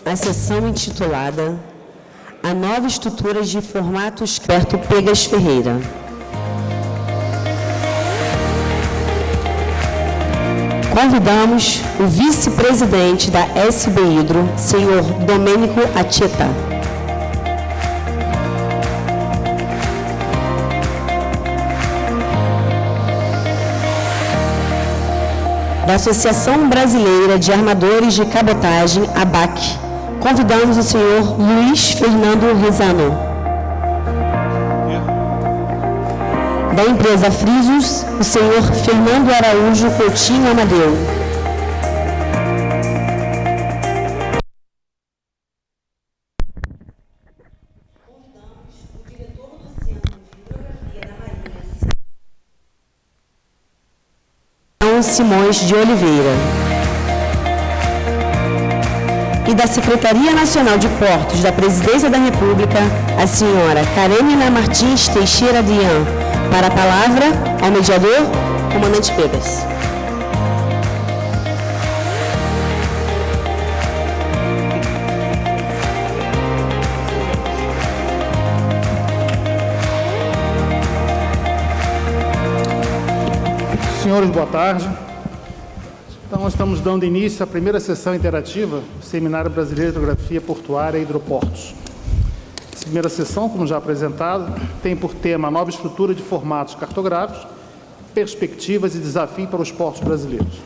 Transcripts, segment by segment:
a sessão intitulada A Nova Estrutura de Formatos Roberto Pegas Ferreira. Convidamos o vice-presidente da SB Hidro, senhor Domênico Atieta. Da Associação Brasileira de Armadores de Cabotagem, ABAC, convidamos o senhor Luiz Fernando Rezano. Da empresa Frisos, o senhor Fernando Araújo Coutinho Amadeu. Convidamos o diretor do Centro de Hidrografia da Marinha, Simões de Oliveira. E da Secretaria Nacional de Portos da Presidência da República, a senhora Carêmina Martins Teixeira Adrian. Para a palavra, ao mediador, comandante Pegas. Senhores, boa tarde. Então, nós estamos dando início à primeira sessão interativa do Seminário Brasileiro de Hidrografia Portuária e Hidroportos. Essa primeira sessão, como já apresentado, tem por tema a nova estrutura de formatos cartográficos, perspectivas e desafios para os portos brasileiros.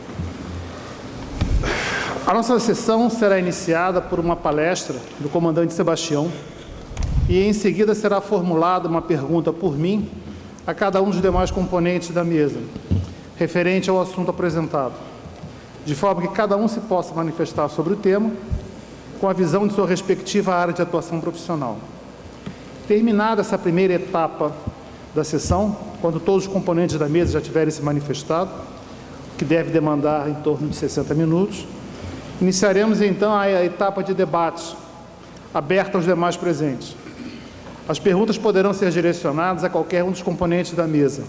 A nossa sessão será iniciada por uma palestra do comandante Sebastião e, em seguida, será formulada uma pergunta por mim a cada um dos demais componentes da mesa, referente ao assunto apresentado, de forma que cada um se possa manifestar sobre o tema com a visão de sua respectiva área de atuação profissional. Terminada essa primeira etapa da sessão, quando todos os componentes da mesa já tiverem se manifestado, que deve demandar em torno de 60 minutos, iniciaremos então a etapa de debates, aberta aos demais presentes. As perguntas poderão ser direcionadas a qualquer um dos componentes da mesa.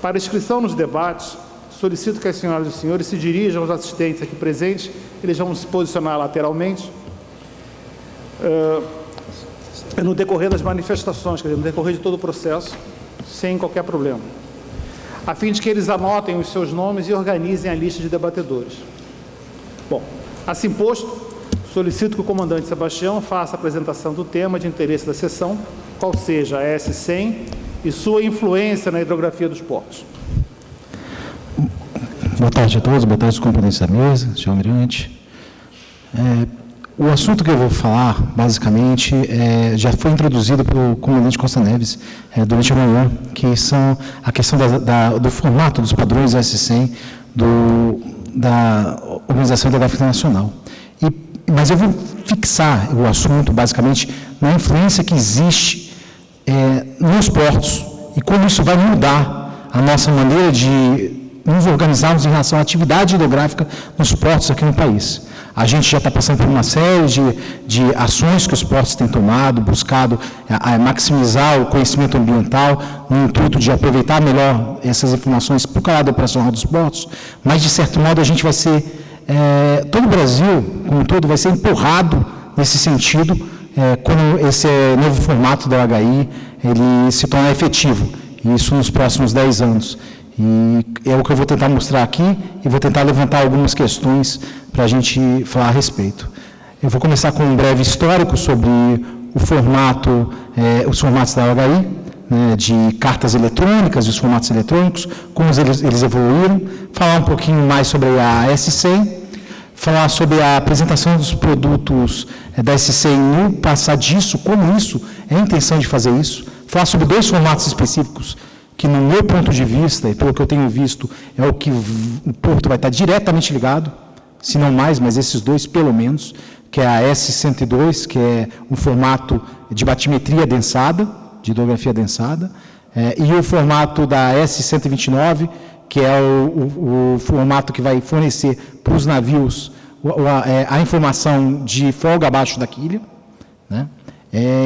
Para inscrição nos debates, solicito que as senhoras e os senhores se dirijam aos assistentes aqui presentes, eles vão se posicionar lateralmente, no decorrer das manifestações, quer dizer, no decorrer de todo o processo, sem qualquer problema, a fim de que eles anotem os seus nomes e organizem a lista de debatedores. Bom, assim posto, solicito que o comandante Sebastião faça a apresentação do tema de interesse da sessão, qual seja a S100 e sua influência na hidrografia dos portos. Boa tarde a todos, boa tarde aos componentes da mesa, senhor Almirante. O assunto que eu vou falar, basicamente, já foi introduzido pelo comandante Costa Neves durante a manhã, que são a questão do formato dos padrões S100 da Organização Hidrográfica Internacional. Mas eu vou fixar o assunto, basicamente, na influência que existe nos portos e como isso vai mudar a nossa maneira de nos organizarmos em relação à atividade hidrográfica nos portos aqui no país. A gente já está passando por uma série de ações que os portos têm tomado, buscado maximizar o conhecimento ambiental, no intuito de aproveitar melhor essas informações para o caráter operacional dos portos, mas, de certo modo, a gente vai ser, todo o Brasil, como um todo, vai ser empurrado nesse sentido, quando esse novo formato da OHI ele se tornar efetivo, e isso nos próximos 10 anos. E é o que eu vou tentar mostrar aqui e vou tentar levantar algumas questões para a gente falar a respeito. Eu vou começar com um breve histórico sobre o formato, os formatos da OHI, né, de cartas eletrônicas e os formatos eletrônicos, como eles evoluíram, falar um pouquinho mais sobre a S100, falar sobre a apresentação dos produtos da S100 no passadiço, como isso é a intenção de fazer isso, falar sobre 2 formatos específicos, que no meu ponto de vista, e pelo que eu tenho visto, é o que o porto vai estar diretamente ligado, se não mais, mas esses 2 pelo menos, que é a S102, que é um formato de batimetria densada, de hidrografia densada, e o formato da S129, que é o formato que vai fornecer para os navios a informação de folga abaixo da quilha, né?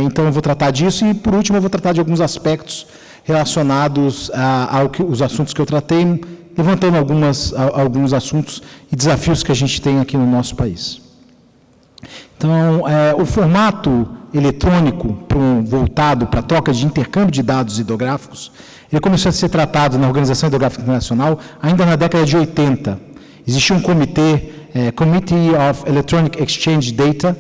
Então, eu vou tratar disso e, por último, eu vou tratar de alguns aspectos relacionados aos assuntos que eu tratei, levantando alguns assuntos e desafios que a gente tem aqui no nosso país. Então, o formato eletrônico voltado para a troca de intercâmbio de dados hidrográficos, ele começou a ser tratado na Organização Hidrográfica Internacional ainda na década de 80. Existia um comitê, Committee of Electronic Exchange Data,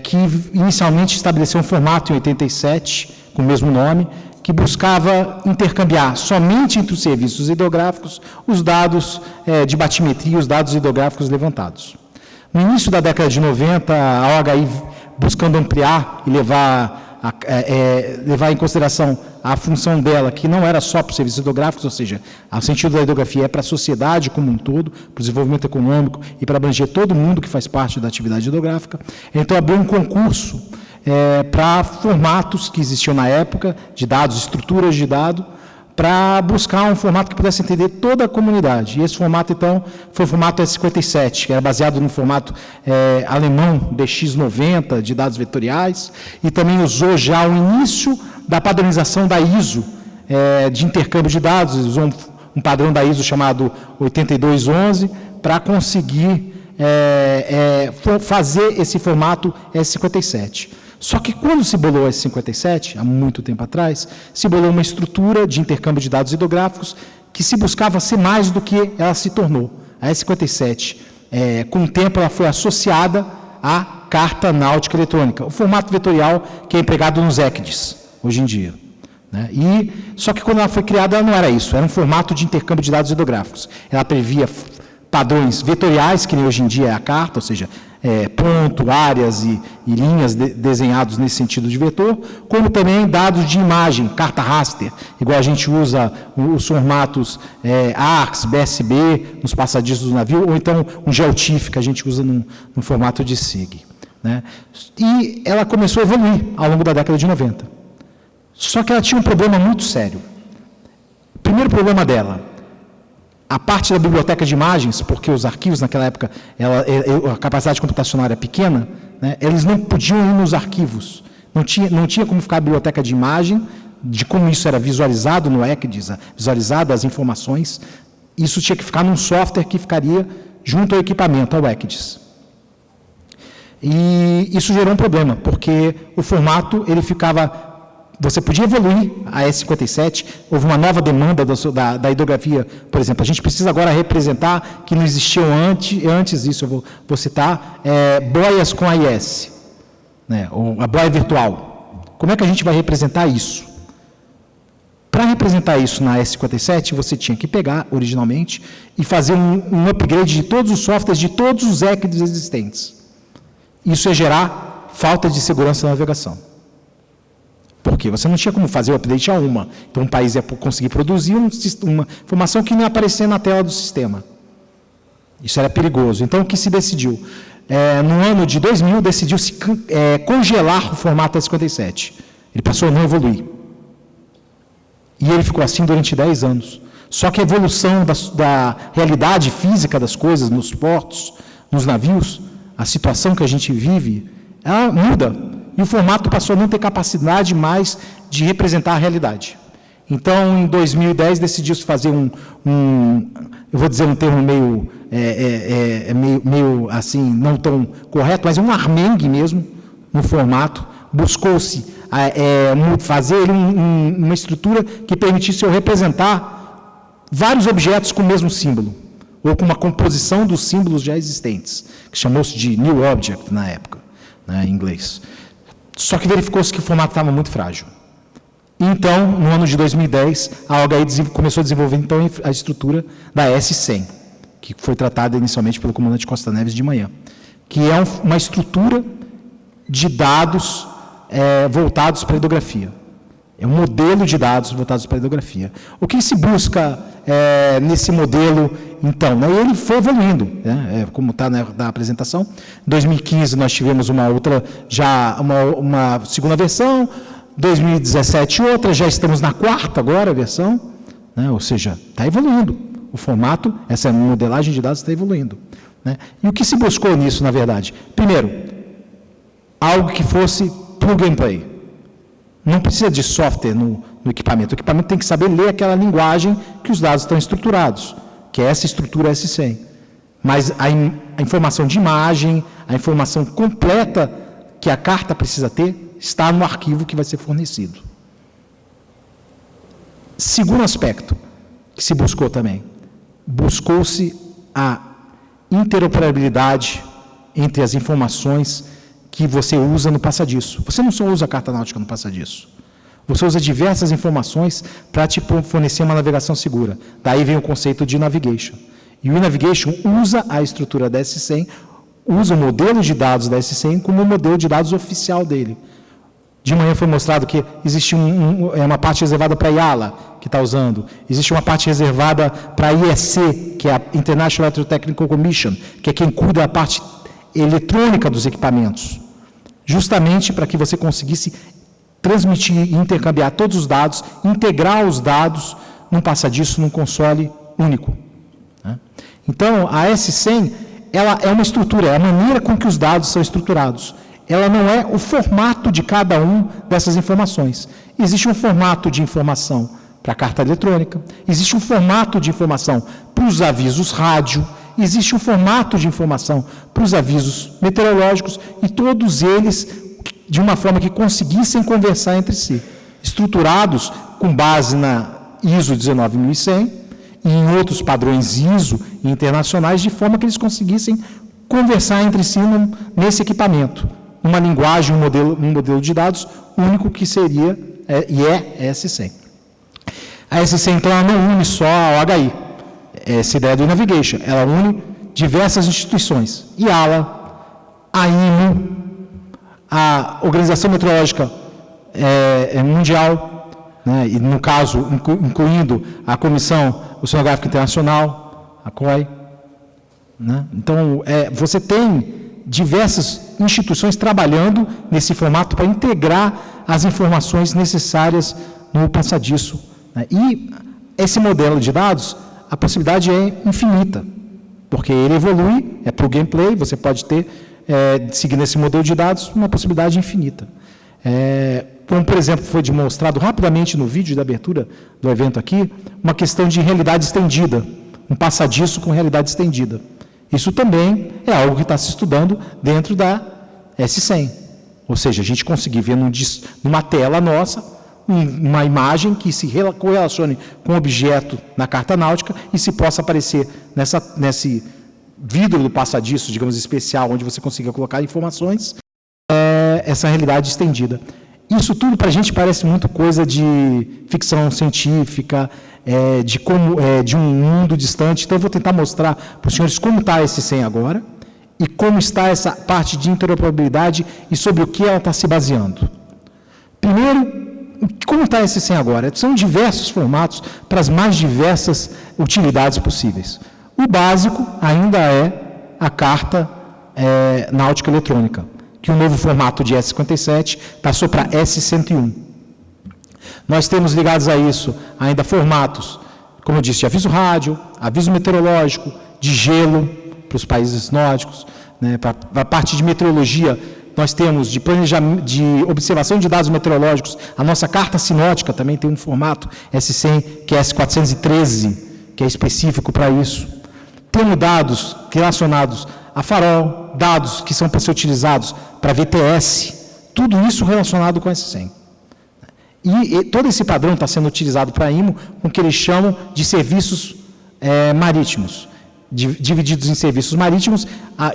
que inicialmente estabeleceu um formato em 87, com o mesmo nome, que buscava intercambiar somente entre os serviços hidrográficos os dados de batimetria, os dados hidrográficos levantados. No início da década de 90, a OHI, buscando ampliar e levar em consideração a função dela, que não era só para os serviços hidrográficos, ou seja, o sentido da hidrografia é para a sociedade como um todo, para o desenvolvimento econômico e para abranger todo mundo que faz parte da atividade hidrográfica. Então, abriu um concurso para formatos que existiam na época, de dados, estruturas de dado, para buscar um formato que pudesse entender toda a comunidade. E esse formato, então, foi o formato S57, que era baseado no formato alemão DX90, de dados vetoriais, e também usou já o início da padronização da ISO, de intercâmbio de dados, usou um padrão da ISO chamado 8211, para conseguir fazer esse formato S57. Só que quando se bolou a S57, há muito tempo atrás, se bolou uma estrutura de intercâmbio de dados hidrográficos que se buscava ser mais do que ela se tornou. A S57, com o tempo, ela foi associada à Carta Náutica Eletrônica, o formato vetorial que é empregado nos ECDs, hoje em dia. Né? Só que quando ela foi criada, ela não era isso, era um formato de intercâmbio de dados hidrográficos. Ela previa padrões vetoriais, que nem hoje em dia é a carta, ou seja, ponto, áreas e linhas desenhados nesse sentido de vetor, como também dados de imagem, carta raster, igual a gente usa os formatos ARCS, BSB, nos passadiços do navio, ou então um GeoTIFF, que a gente usa no formato de SIG. Né? E ela começou a evoluir ao longo da década de 90. Só que ela tinha um problema muito sério. O primeiro problema dela, a parte da biblioteca de imagens, porque os arquivos naquela época, a capacidade computacional era pequena, né, eles não podiam ir nos arquivos. Não tinha como ficar a biblioteca de imagem, de como isso era visualizado no ECDS, visualizado as informações. Isso tinha que ficar num software que ficaria junto ao equipamento, ao ECDS. E isso gerou um problema, porque o formato, ele ficava... Você podia evoluir a S57, houve uma nova demanda da hidrografia, por exemplo, a gente precisa agora representar que não existiam antes isso, eu vou citar, boias com AIS, né, ou a boia virtual. Como é que a gente vai representar isso? Para representar isso na S57, você tinha que pegar, originalmente, e fazer um upgrade de todos os softwares, de todos os ECDs existentes. Isso ia gerar falta de segurança na navegação. Porque você não tinha como fazer o update a uma. Então, um país ia conseguir produzir uma informação que não ia aparecer na tela do sistema. Isso era perigoso. Então, o que se decidiu? No ano de 2000, decidiu-se congelar o formato S57. Ele passou a não evoluir. E ele ficou assim durante 10 anos. Só que a evolução da realidade física das coisas, nos portos, nos navios, a situação que a gente vive, ela muda. E o formato passou a não ter capacidade mais de representar a realidade. Então, em 2010, decidiu-se fazer eu vou dizer um termo meio assim, não tão correto, mas um armengue mesmo, no formato. Buscou-se fazer uma estrutura que permitisse eu representar vários objetos com o mesmo símbolo, ou com uma composição dos símbolos já existentes, que chamou-se de New Object na época, né, em inglês. Só que verificou-se que o formato estava muito frágil. Então, no ano de 2010, a OHI começou a desenvolver então, a estrutura da S100, que foi tratada inicialmente pelo comandante Costa Neves de manhã, que é uma estrutura de dados voltados para a hidrografia. É um modelo de dados voltados para a hidrografia. O que se busca nesse modelo, então? Ele foi evoluindo, né, como está na apresentação. Em 2015, nós tivemos uma segunda versão, 2017 outra, já estamos na quarta agora versão, né, ou seja, está evoluindo. O formato, essa modelagem de dados está evoluindo. Né? E o que se buscou nisso, na verdade? Primeiro, algo que fosse plug and play. Não precisa de software no equipamento. O equipamento tem que saber ler aquela linguagem que os dados estão estruturados, que é essa estrutura S100. mas a informação de imagem, a informação completa que a carta precisa ter, está no arquivo que vai ser fornecido. Segundo aspecto que se buscou também, buscou-se a interoperabilidade entre as informações que você usa no passadiço. Você não só usa a carta náutica no passadiço. Você usa diversas informações para te fornecer uma navegação segura. Daí vem o conceito de navigation. E o e-navigation usa a estrutura da S100, usa o modelo de dados da S100 como o modelo de dados oficial dele. De manhã foi mostrado que existe uma parte reservada para a IALA, que está usando. Existe uma parte reservada para a IEC, que é a International Electrotechnical Commission, que é quem cuida da parte eletrônica dos equipamentos. Justamente para que você conseguisse transmitir e intercambiar todos os dados, integrar os dados num passadiço, num console único. Então, a S100, ela é uma estrutura, é a maneira com que os dados são estruturados. Ela não é o formato de cada um dessas informações. Existe um formato de informação para a carta eletrônica, existe um formato de informação para os avisos rádio, existe um formato de informação para os avisos meteorológicos, e todos eles de uma forma que conseguissem conversar entre si, estruturados com base na ISO 19100 e em outros padrões ISO internacionais, de forma que eles conseguissem conversar entre si nesse equipamento. Uma linguagem, um modelo de dados único que seria e é a S100. A S100, então, ela não une só a OHI, essa ideia do navigation, ela une diversas instituições, IALA, a IMO, a Organização Meteorológica Mundial, né, e no caso, incluindo a Comissão Oceanográfica Internacional, a COI. Né? Então, você tem diversas instituições trabalhando nesse formato para integrar as informações necessárias no passadiço. Né? E esse modelo de dados, a possibilidade é infinita, porque ele evolui, é plug and play, você pode ter, seguindo esse modelo de dados, uma possibilidade infinita. Como, por exemplo, foi demonstrado rapidamente no vídeo da abertura do evento aqui, uma questão de realidade estendida, um passadiço com realidade estendida. Isso também é algo que está se estudando dentro da S100. Ou seja, a gente conseguir ver numa tela nossa uma imagem que se correlacione com o objeto na carta náutica e se possa aparecer nesse vidro do passadiço, digamos, especial, onde você consiga colocar informações, essa realidade estendida. Isso tudo para a gente parece muito coisa de ficção científica, de um mundo distante. Então, eu vou tentar mostrar para os senhores como está a S100 agora e como está essa parte de interoperabilidade e sobre o que ela está se baseando. Primeiro, como está a S100 agora? São diversos formatos para as mais diversas utilidades possíveis. O básico ainda é a carta náutica eletrônica, que o novo formato de S57 passou para S101. Nós temos ligados a isso ainda formatos, como eu disse, de aviso rádio, aviso meteorológico, de gelo para os países nórdicos, né? Para a parte de meteorologia, nós temos de observação de dados meteorológicos, a nossa carta sinótica também tem um formato S100, que é S413, que é específico para isso. Temos dados relacionados a farol, dados que são para ser utilizados para VTS, tudo isso relacionado com S100. E todo esse padrão está sendo utilizado para a IMO, com o que eles chamam de serviços marítimos. Divididos em serviços marítimos,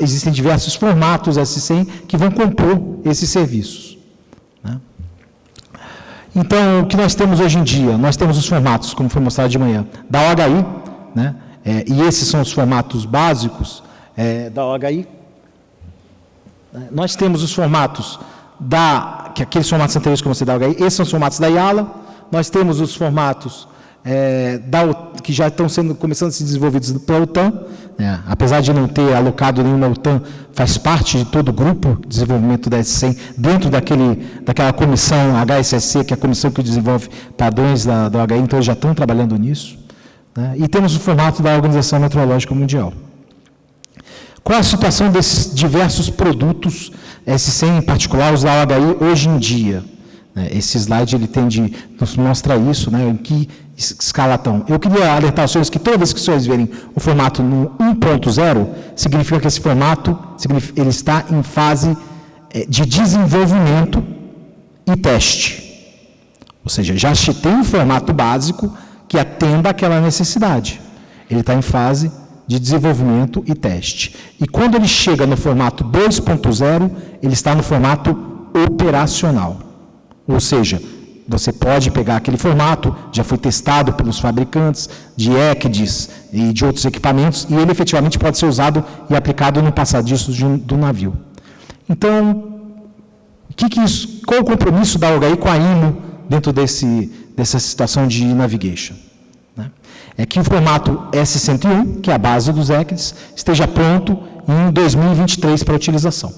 existem diversos formatos S100 que vão compor esses serviços. Né? Então, o que nós temos hoje em dia? Nós temos os formatos, como foi mostrado de manhã, da OHI, né? E esses são os formatos básicos da OHI. Nós temos os formatos aqueles formatos anteriores que eu mostrei da OHI, esses são os formatos da IALA. Nós temos os formatos que já estão começando a ser desenvolvidos pela OTAN, né? Apesar de não ter alocado nenhuma OTAN, faz parte de todo o grupo de desenvolvimento da S100, dentro daquela comissão HSSC, que é a comissão que desenvolve padrões da OHI, então eles já estão trabalhando nisso. Né? E temos o formato da Organização Meteorológica Mundial. Qual a situação desses diversos produtos S100, em particular os da OHI, hoje em dia? Esse slide ele nos mostra isso, em que escala estão. Eu queria alertar os senhores que toda vez que os senhores verem o formato no 1.0, significa que esse formato ele está em fase de desenvolvimento e teste. Ou seja, já tem um formato básico que atenda àquela necessidade. Ele está em fase de desenvolvimento e teste. E quando ele chega no formato 2.0, ele está no formato operacional. Ou seja, você pode pegar aquele formato, já foi testado pelos fabricantes de ECDs e de outros equipamentos, e ele efetivamente pode ser usado e aplicado no passadiço do navio. Então, qual o compromisso da OHI com a IMO dentro dessa situação de navigation? É que o formato S101, que é a base dos ECDs, esteja pronto em 2023 para utilização.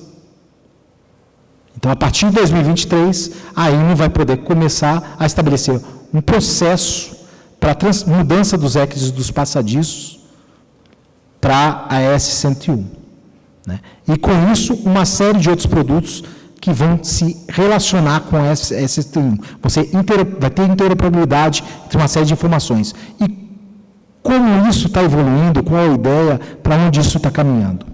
Então, a partir de 2023, a IMO vai poder começar a estabelecer um processo para a mudança dos ECDs dos passadiços para a S101. E, com isso, uma série de outros produtos que vão se relacionar com a S101. Você vai ter interoperabilidade entre uma série de informações. E como isso está evoluindo, qual a ideia, para onde isso está caminhando?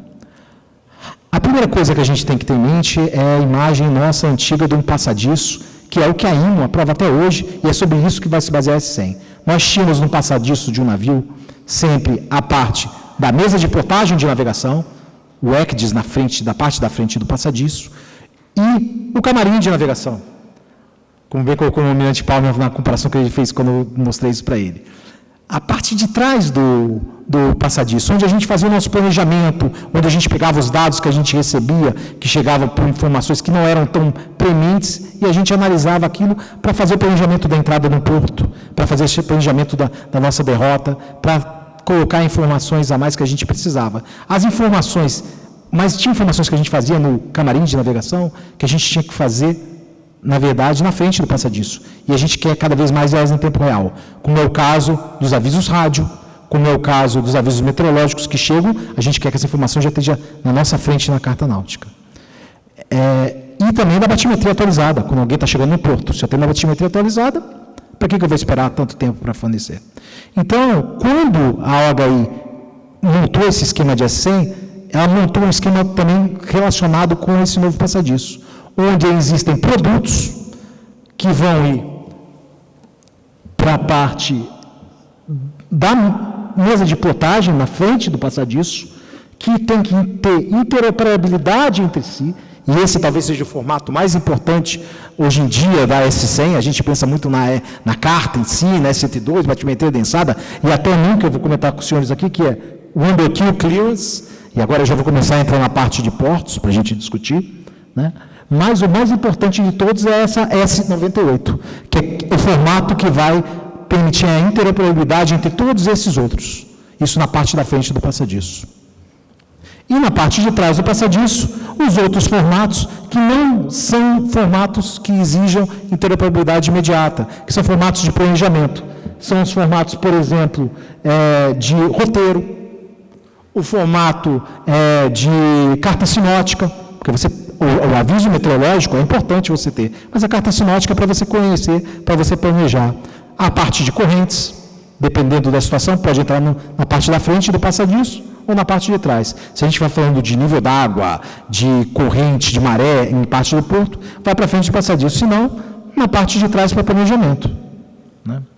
A primeira coisa que a gente tem que ter em mente é a imagem nossa antiga de um passadiço, que é o que a IMO aprova até hoje, e é sobre isso que vai se basear a S100. Nós tínhamos no passadiço de um navio sempre a parte da mesa de portagem de navegação, o ECDs da parte da frente do passadiço, e o camarim de navegação. Como bem colocou o Almirante Palmer na comparação que ele fez quando eu mostrei isso para ele. A parte de trás do passadiço, onde a gente fazia o nosso planejamento, onde a gente pegava os dados que a gente recebia, que chegavam por informações que não eram tão prementes, e a gente analisava aquilo para fazer o planejamento da entrada no porto, para fazer o planejamento da nossa derrota, para colocar informações a mais que a gente precisava. As informações, mas tinha informações que a gente fazia no camarim de navegação, que a gente tinha que fazer, na verdade, na frente do passadiço. E a gente quer cada vez mais elas em tempo real. Como é o caso dos avisos rádio, como é o caso dos avisos meteorológicos que chegam, a gente quer que essa informação já esteja na nossa frente na carta náutica. E também da batimetria atualizada, quando alguém está chegando no porto. Se eu tenho uma batimetria atualizada, para que eu vou esperar tanto tempo para fornecer? Então, quando a OHI montou esse esquema de S100, ela montou um esquema também relacionado com esse novo passadiço, onde existem produtos que vão ir para a parte da mesa de plotagem, na frente do passadiço, que tem que ter interoperabilidade entre si, e esse talvez seja o formato mais importante hoje em dia da S100, a gente pensa muito na carta em si, na S102, batimetria densada, e até um que eu vou comentar com os senhores aqui, que é o Underkill Clearance, e agora eu já vou começar a entrar na parte de portos, para a gente discutir, Mas o mais importante de todos é essa S98, que é o formato que vai permitir a interoperabilidade entre todos esses outros. Isso na parte da frente do passadiço. E na parte de trás do passadiço, os outros formatos que não são formatos que exijam interoperabilidade imediata, que são formatos de planejamento. São os formatos, por exemplo, de roteiro, o formato de carta sinótica, porque o aviso meteorológico é importante você ter, mas a carta sinótica é para você conhecer, para você planejar. A parte de correntes, dependendo da situação, pode entrar na parte da frente do passadiço ou na parte de trás. Se a gente vai falando de nível d'água, de corrente, de maré em parte do porto, vai para frente do passadiço, senão na parte de trás para planejamento.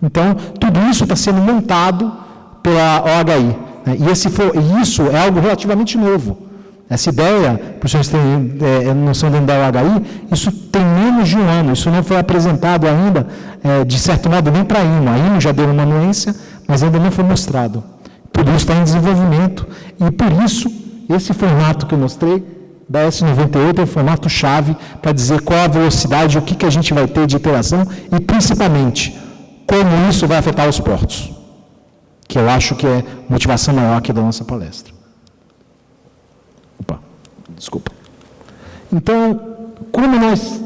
Então, tudo isso está sendo montado pela OHI. E isso é algo relativamente novo. Essa ideia, para os senhores terem noção dentro da OHI, isso tem menos de um ano, isso não foi apresentado ainda, de certo modo, nem para a IMO. A IMO já deu uma anuência, mas ainda não foi mostrado. Tudo isso está em desenvolvimento, e por isso, esse formato que eu mostrei, da S98, é o formato-chave para dizer qual a velocidade, o que a gente vai ter de interação, e principalmente, como isso vai afetar os portos, que eu acho que é a motivação maior aqui da nossa palestra. Desculpa. Então, como nós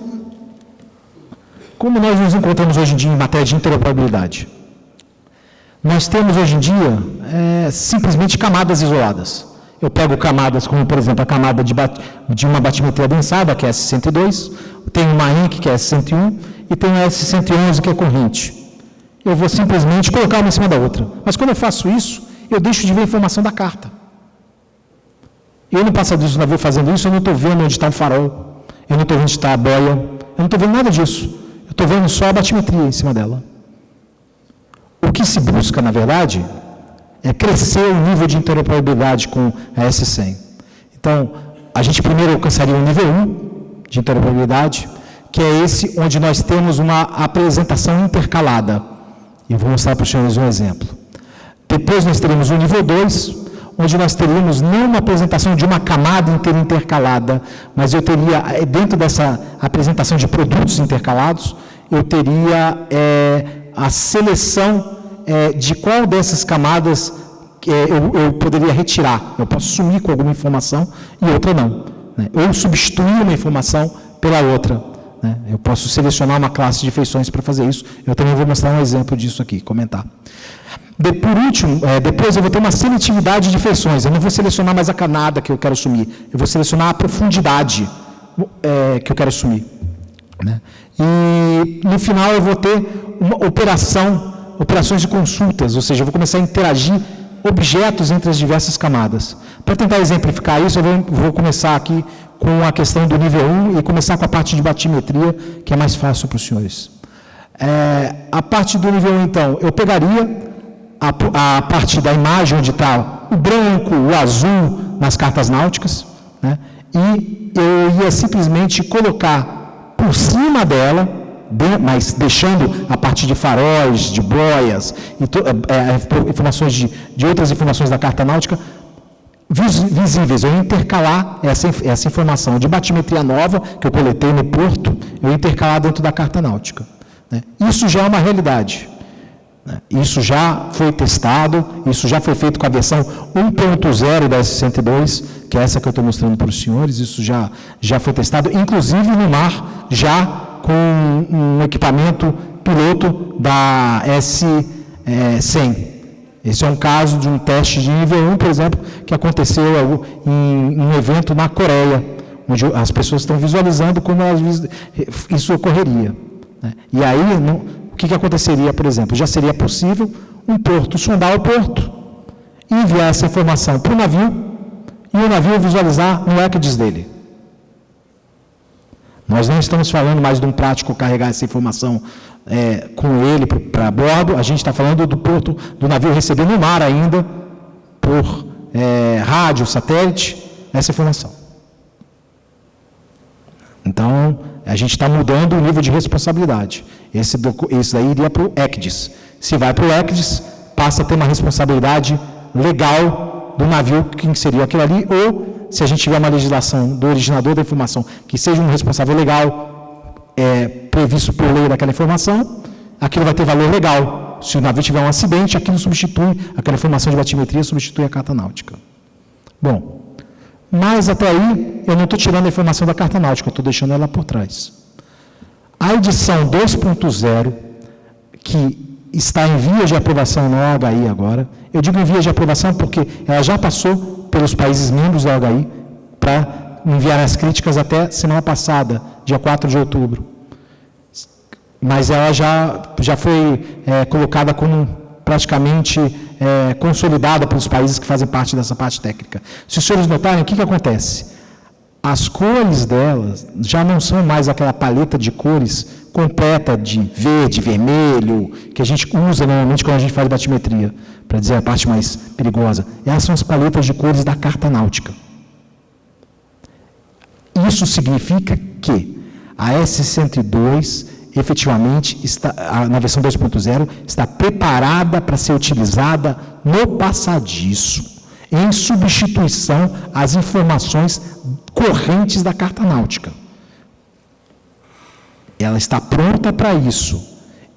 nos encontramos hoje em dia em matéria de interoperabilidade? Nós temos hoje em dia simplesmente camadas isoladas. Eu pego camadas como, por exemplo, a camada de uma batimetria densada, que é S102, tem uma INC, que é S101, e tenho a S111, que é corrente. Eu vou simplesmente colocar uma em cima da outra. Mas quando eu faço isso, eu deixo de ver a informação da carta. Eu, no passado do navio fazendo isso, eu não estou vendo onde está o farol, eu não estou vendo onde está a boia, eu não estou vendo nada disso. Eu estou vendo só a batimetria em cima dela. O que se busca, na verdade, é crescer o nível de interoperabilidade com a S100. Então, a gente primeiro alcançaria o nível 1 de interoperabilidade, que é esse onde nós temos uma apresentação intercalada. Eu vou mostrar para os senhores um exemplo. Depois nós teremos o nível 2, onde nós teríamos não uma apresentação de uma camada inteira intercalada, mas eu teria, dentro dessa apresentação de produtos intercalados, eu teria a seleção de qual dessas camadas eu poderia retirar. Eu posso sumir com alguma informação e outra não, né? Ou substituir uma informação pela outra, né? Eu posso selecionar uma classe de feições para fazer isso. Eu também vou mostrar um exemplo disso aqui, comentar. Por último, depois eu vou ter uma seletividade de feições. Eu não vou selecionar mais a camada que eu quero sumir, eu vou selecionar a profundidade que eu quero sumir, né? E no final eu vou ter uma operações de consultas, ou seja, eu vou começar a interagir objetos entre as diversas camadas. Para tentar exemplificar isso, eu vou começar aqui com a questão do nível 1 e começar com a parte de batimetria, que é mais fácil para os senhores. A parte do nível 1, então, eu pegaria a parte da imagem onde está o branco, o azul nas cartas náuticas, né? E eu ia simplesmente colocar por cima dela, mas deixando a parte de faróis, de boias, e informações de outras informações da carta náutica visíveis. Eu ia intercalar essa informação de batimetria nova que eu coletei no porto, eu ia intercalar dentro da carta náutica, né? Isso já é uma realidade. Isso já foi testado, isso já foi feito com a versão 1.0 da S102, que é essa que eu estou mostrando para os senhores. Isso já foi testado, inclusive no mar, já com um equipamento piloto da S100. Esse é um caso de um teste de nível 1, por exemplo, que aconteceu em um evento na Coreia, onde as pessoas estão visualizando como isso ocorreria, né? E aí, o que aconteceria, por exemplo? Já seria possível um porto sondar o porto e enviar essa informação para o navio e o navio visualizar no ECDIS dele. Nós não estamos falando mais de um prático carregar essa informação com ele para bordo, a gente está falando do porto, do navio receber no mar ainda, por rádio, satélite, essa informação. Então, a gente está mudando o nível de responsabilidade. Esse daí iria para o ECDIS. Se vai para o ECDIS, passa a ter uma responsabilidade legal do navio, quem seria aquilo ali, ou, se a gente tiver uma legislação do originador da informação, que seja um responsável legal previsto por lei daquela informação, aquilo vai ter valor legal. Se o navio tiver um acidente, aquilo substitui, aquela informação de batimetria substitui a carta náutica. Bom, mas até aí, eu não estou tirando a informação da carta náutica, eu estou deixando ela por trás. A edição 2.0, que está em vias de aprovação no OHI agora, eu digo em vias de aprovação porque ela já passou pelos países membros da OHI para enviar as críticas até semana passada, dia 4 de outubro. Mas ela já foi colocada como praticamente consolidada pelos países que fazem parte dessa parte técnica. Se os senhores notarem, o que acontece? As cores delas já não são mais aquela paleta de cores completa de verde, vermelho, que a gente usa normalmente quando a gente faz batimetria, para dizer a parte mais perigosa. Essas são as paletas de cores da carta náutica. Isso significa que a S102 efetivamente na versão 2.0 está preparada para ser utilizada no passadiço, em substituição às informações correntes da carta náutica. Ela está pronta para isso.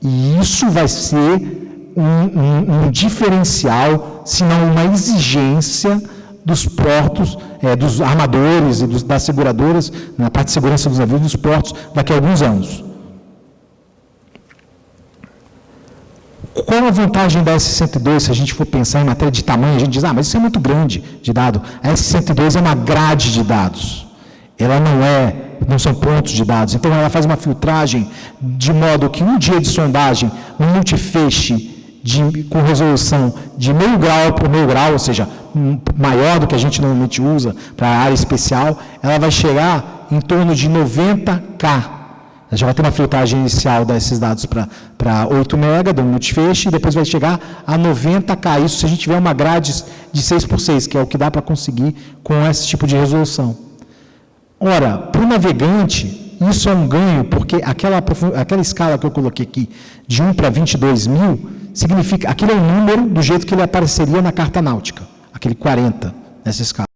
E isso vai ser um diferencial, se não uma exigência dos portos, dos armadores e das seguradoras, na parte de segurança dos navios dos portos, daqui a alguns anos. Qual a vantagem da S102, se a gente for pensar em matéria de tamanho? A gente diz, mas isso é muito grande de dado. A S102 é uma grade de dados. Ela não é não são pontos de dados. Então, ela faz uma filtragem de modo que um dia de sondagem, um multifeixe com resolução de meio grau por meio grau, ou seja, maior do que a gente normalmente usa para a área especial, ela vai chegar em torno de 90K. Já vai ter uma filtragem inicial desses dados para 8 mega, do multifeixe, e depois vai chegar a 90K. Isso se a gente tiver uma grade de 6x6, que é o que dá para conseguir com esse tipo de resolução. Ora, para o navegante, isso é um ganho, porque aquela escala que eu coloquei aqui, de 1 para 22 mil, significa, aquele é o número do jeito que ele apareceria na carta náutica, aquele 40, nessa escala.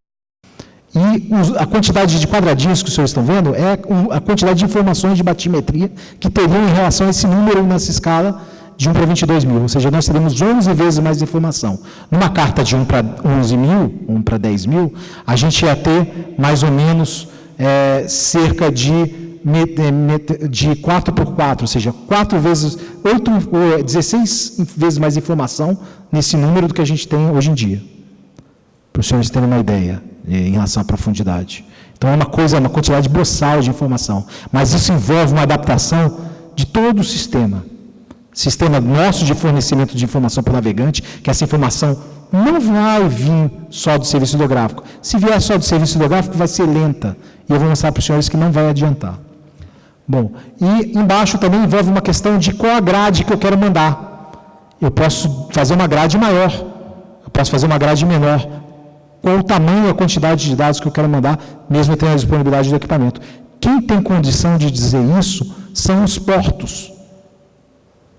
E a quantidade de quadradinhos que os senhores estão vendo é a quantidade de informações de batimetria que teriam em relação a esse número nessa escala de 1 para 22 mil. Ou seja, nós teremos 11 vezes mais informação. Numa carta de 1 para 11 mil, 1 para 10 mil, a gente ia ter mais ou menos cerca de 4 por 4, ou seja, 16 vezes mais informação nesse número do que a gente tem hoje em dia. Para os senhores terem uma ideia em relação à profundidade. Então, é uma quantidade boçal de informação. Mas isso envolve uma adaptação de todo o sistema. Sistema nosso de fornecimento de informação para o navegante, que essa informação não vai vir só do serviço hidrográfico. Se vier só do serviço hidrográfico, vai ser lenta. E eu vou mostrar para os senhores que não vai adiantar. Bom, e embaixo também envolve uma questão de qual a grade que eu quero mandar. Eu posso fazer uma grade maior, eu posso fazer uma grade menor. Qual o tamanho e a quantidade de dados que eu quero mandar, mesmo tendo a disponibilidade do equipamento. Quem tem condição de dizer isso são os portos.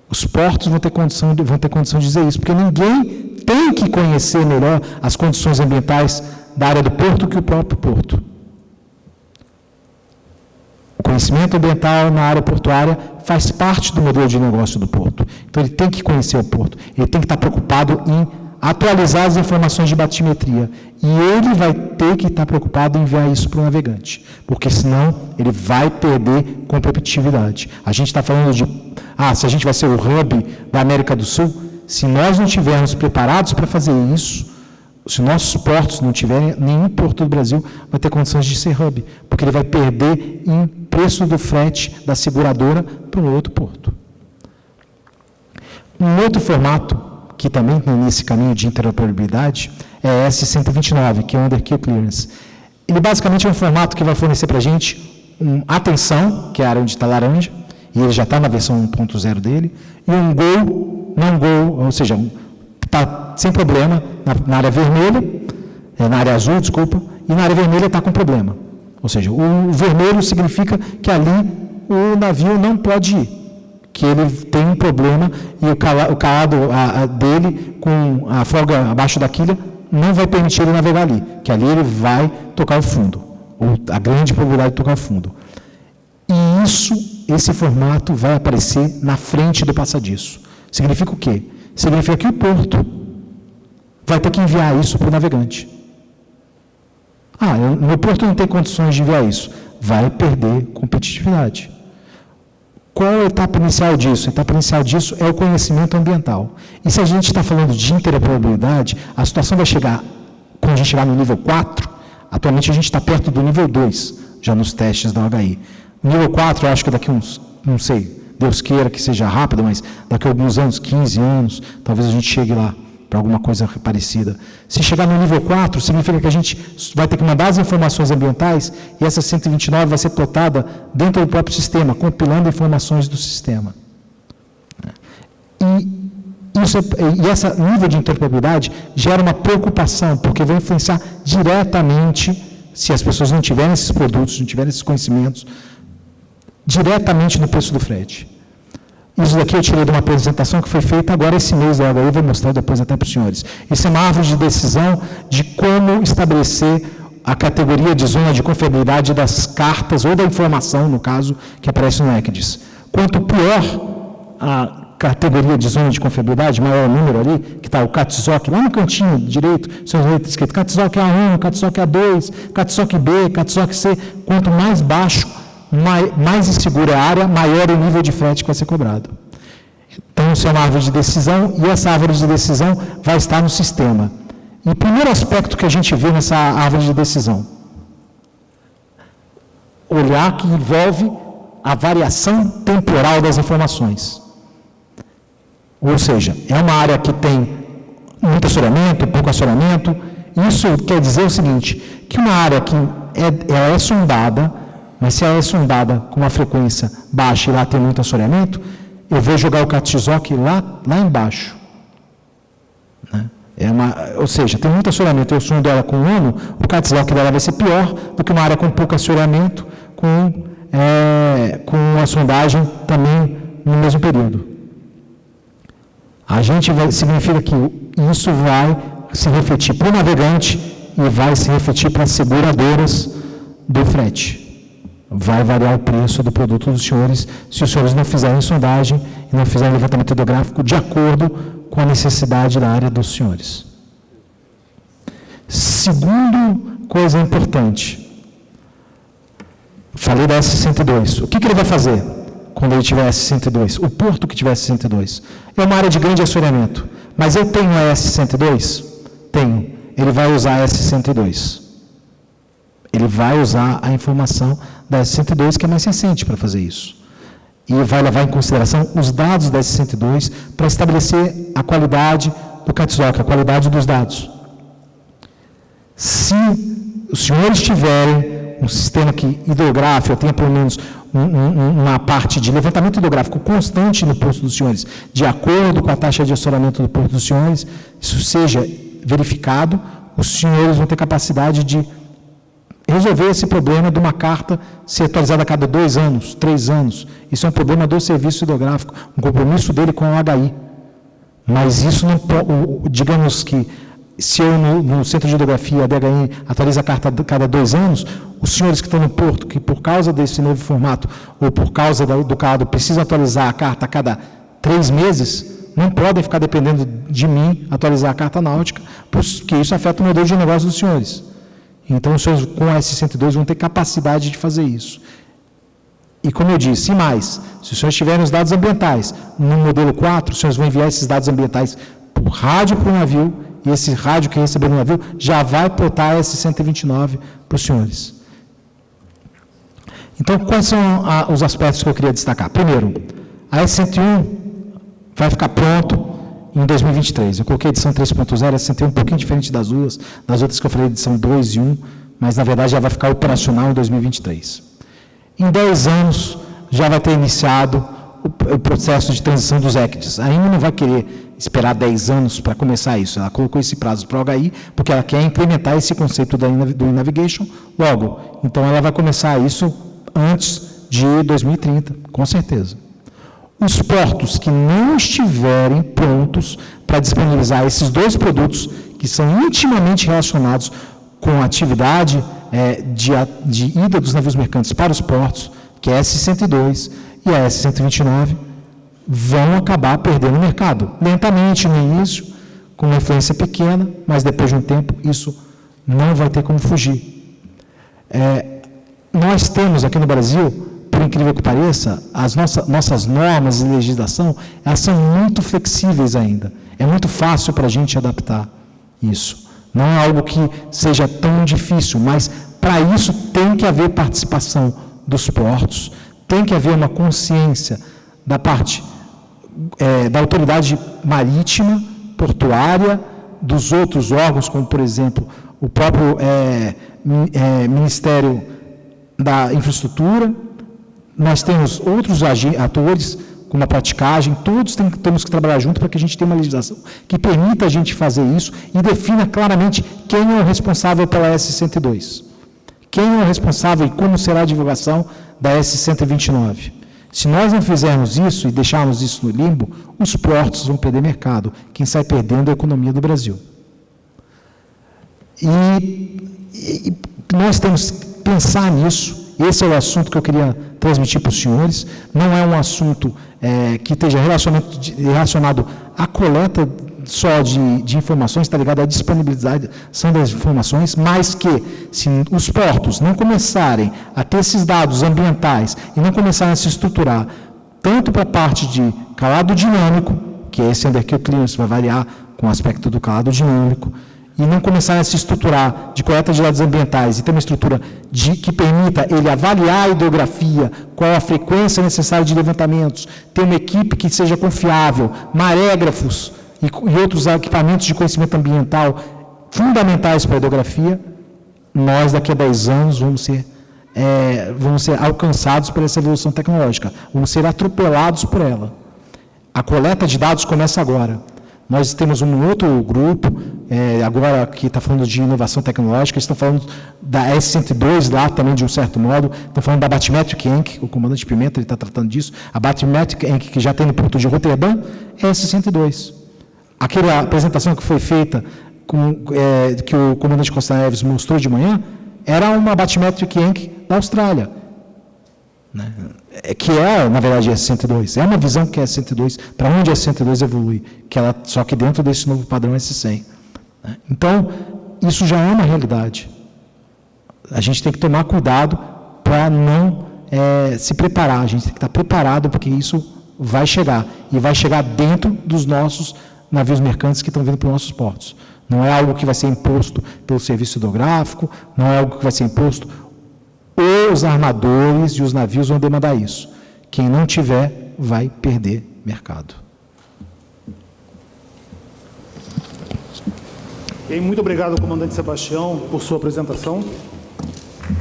Os portos vão ter condição de dizer isso, porque ninguém tem que conhecer melhor as condições ambientais da área do porto que o próprio porto. O conhecimento ambiental na área portuária faz parte do modelo de negócio do porto. Então, ele tem que conhecer o porto, ele tem que estar preocupado em atualizar as informações de batimetria. E ele vai ter que estar preocupado em enviar isso para o navegante, porque senão ele vai perder competitividade. A gente está falando de, se a gente vai ser o hub da América do Sul, se nós não estivermos preparados para fazer isso, se nossos portos não tiverem, nenhum porto do Brasil vai ter condições de ser hub, porque ele vai perder em preço do frete da seguradora para um outro porto. Um outro formato que também tem nesse caminho de interoperabilidade, é S129, que é o Underkeel Clearance. Ele basicamente é um formato que vai fornecer para a gente atenção, que é a área onde está laranja, e ele já está na versão 1.0 dele, e um go, não go, ou seja, está sem problema na área vermelha, na área azul, desculpa, e na área vermelha está com problema. Ou seja, o vermelho significa que ali o navio não pode ir, que ele tem um problema e o calado dele com a folga abaixo da quilha não vai permitir ele navegar ali, que ali ele vai tocar o fundo, ou a grande probabilidade de tocar o fundo. E esse formato vai aparecer na frente do passadiço. Significa o quê? Significa que o porto vai ter que enviar isso para o navegante. Meu porto não tem condições de enviar isso. Vai perder competitividade. Qual é a etapa inicial disso? A etapa inicial disso é o conhecimento ambiental. E se a gente está falando de interoperabilidade, a situação vai chegar, quando a gente chegar no nível 4, atualmente a gente está perto do nível 2, já nos testes da OHI. O nível 4, eu acho que daqui uns, não sei, Deus queira que seja rápido, mas daqui a alguns anos, 15 anos, talvez a gente chegue lá para alguma coisa parecida. Se chegar no nível 4, significa que a gente vai ter que mandar as informações ambientais e essa 129 vai ser plotada dentro do próprio sistema, compilando informações do sistema. E esse nível de interoperabilidade gera uma preocupação, porque vai influenciar diretamente, se as pessoas não tiverem esses produtos, não tiverem esses conhecimentos, diretamente no preço do frete. Isso daqui eu tirei de uma apresentação que foi feita agora esse mês, eu vou mostrar depois até para os senhores. Isso é uma árvore de decisão de como estabelecer a categoria de zona de confiabilidade das cartas, ou da informação, no caso, que aparece no ECDIS. Quanto pior a categoria de zona de confiabilidade, maior o número ali, que está o CATSOC, lá no cantinho direito, está escrito CATSOC A1, CATSOC A2, CATSOC B, CATSOC C, quanto mais baixo, mais insegura a área, maior o nível de frete que vai ser cobrado. Então, isso é uma árvore de decisão, e essa árvore de decisão vai estar no sistema. E o primeiro aspecto que a gente vê nessa árvore de decisão, olhar que envolve a variação temporal das informações. Ou seja, é uma área que tem muito assoreamento, pouco assoreamento. Isso quer dizer o seguinte, que uma área que ela é sondada, mas se ela é sondada com uma frequência baixa e lá tem muito assoreamento, eu vou jogar o Catizoc lá embaixo. Né? Ou seja, tem muito assoreamento, eu sondo ela com 1 ano, o Catizoc dela vai ser pior do que uma área com pouco assoreamento, com a sondagem também no mesmo período. Significa que isso vai se refletir para o navegante e vai se refletir para as seguradoras do frete. Vai variar o preço do produto dos senhores se os senhores não fizerem sondagem e não fizerem levantamento hidrográfico de acordo com a necessidade da área dos senhores. Segundo coisa importante, falei da S62. O que ele vai fazer quando ele tiver S62? O porto que tiver S62 é uma área de grande assoreamento, mas eu tenho a S62? Tenho. Ele vai usar a S62. Ele vai usar a informação da S62, que é mais recente para fazer isso. E vai levar em consideração os dados da S62 para estabelecer a qualidade do Catizoc, a qualidade dos dados. Se os senhores tiverem um sistema hidrográfico, tenha pelo menos uma parte de levantamento hidrográfico constante no posto dos senhores, de acordo com a taxa de assoreamento do posto dos senhores, isso seja verificado, os senhores vão ter capacidade de resolver esse problema de uma carta ser atualizada a cada 2 anos, 3 anos. Isso é um problema do serviço hidrográfico, um compromisso dele com o HI. Mas isso não pode, digamos que, se eu no Centro de Hidrografia, a DHI, atualiza a carta a cada 2 anos, os senhores que estão no porto, que por causa desse novo formato, ou por causa do CADO, precisam atualizar a carta a cada 3 meses, não podem ficar dependendo de mim atualizar a carta náutica, porque isso afeta o modelo de negócio dos senhores. Então, os senhores com a S102 vão ter capacidade de fazer isso. E como eu disse, e mais, se os senhores tiverem os dados ambientais no modelo 4, os senhores vão enviar esses dados ambientais por rádio para o navio, e esse rádio que receber no navio já vai botar a S129 para os senhores. Então, quais são os aspectos que eu queria destacar? Primeiro, a S101 vai ficar pronto em 2023. Eu coloquei a edição 3.0, a S101 um pouquinho diferente das outras que eu falei, edição 2 e 1, mas na verdade já vai ficar operacional em 2023. Em 10 anos já vai ter iniciado o processo de transição dos ECDs. A ANEM não vai querer esperar 10 anos para começar isso. Ela colocou esse prazo para o HI, porque ela quer implementar esse conceito do e-navigation logo. Então, ela vai começar isso antes de 2030, com certeza. Os portos que não estiverem prontos para disponibilizar esses 2 produtos, que são intimamente relacionados com a atividade de ida dos navios mercantes para os portos, que é a S102 e a S129, vão acabar perdendo o mercado. Lentamente, no início, com uma influência pequena, mas depois de um tempo, isso não vai ter como fugir. Nós temos aqui no Brasil, por incrível que pareça, as nossas normas e legislação, elas são muito flexíveis ainda. É muito fácil para a gente adaptar isso. Não é algo que seja tão difícil, mas para isso tem que haver participação dos portos, tem que haver uma consciência da parte da autoridade marítima, portuária, dos outros órgãos, como, por exemplo, o próprio Ministério da Infraestrutura. Nós temos outros atores, como a praticagem, todos temos que trabalhar junto para que a gente tenha uma legislação que permita a gente fazer isso e defina claramente quem é o responsável pela S102. Quem é o responsável e como será a divulgação da S129. Se nós não fizermos isso e deixarmos isso no limbo, os portos vão perder mercado. Quem sai perdendo é a economia do Brasil. E nós temos que pensar nisso. Esse é o assunto que eu queria transmitir para os senhores. Não é um assunto que esteja relacionado à coleta só de informações, está ligado à disponibilização das informações, mas que, se os portos não começarem a ter esses dados ambientais e não começarem a se estruturar, tanto para a parte de calado dinâmico, que é esse underkill clearance vai variar com o aspecto do calado dinâmico, e não começarem a se estruturar de coleta de dados ambientais e ter uma estrutura que permita ele avaliar a hidrografia, qual a frequência necessária de levantamentos, ter uma equipe que seja confiável, marégrafos e outros equipamentos de conhecimento ambiental fundamentais para a hidrografia, nós daqui a 10 anos vamos ser alcançados por essa evolução tecnológica, vamos ser atropelados por ela. A coleta de dados começa agora. Nós temos um outro grupo, agora que está falando de inovação tecnológica, estão falando da S102 lá também, de um certo modo, estão falando da Bathymetric Inc., o comandante Pimenta está tratando disso, a Bathymetric Inc., que já tem no Porto de Roterdã, é S102. Aquela apresentação que foi feita, que o comandante Costa Neves mostrou de manhã, era uma Bathymetric Inc. da Austrália, né? Que na verdade, a S102. É uma visão que a S102, para onde a S102 evolui, só que dentro desse novo padrão S100. Né? Então, isso já é uma realidade. A gente tem que tomar cuidado para não se preparar. A gente tem que estar preparado, porque isso vai chegar. E vai chegar dentro dos nossos navios mercantes que estão vindo para os nossos portos. Não é algo que vai ser imposto pelo serviço hidrográfico, não é algo que vai ser imposto. Os armadores e os navios vão demandar isso. Quem não tiver, vai perder mercado. E muito obrigado, comandante Sebastião, por sua apresentação.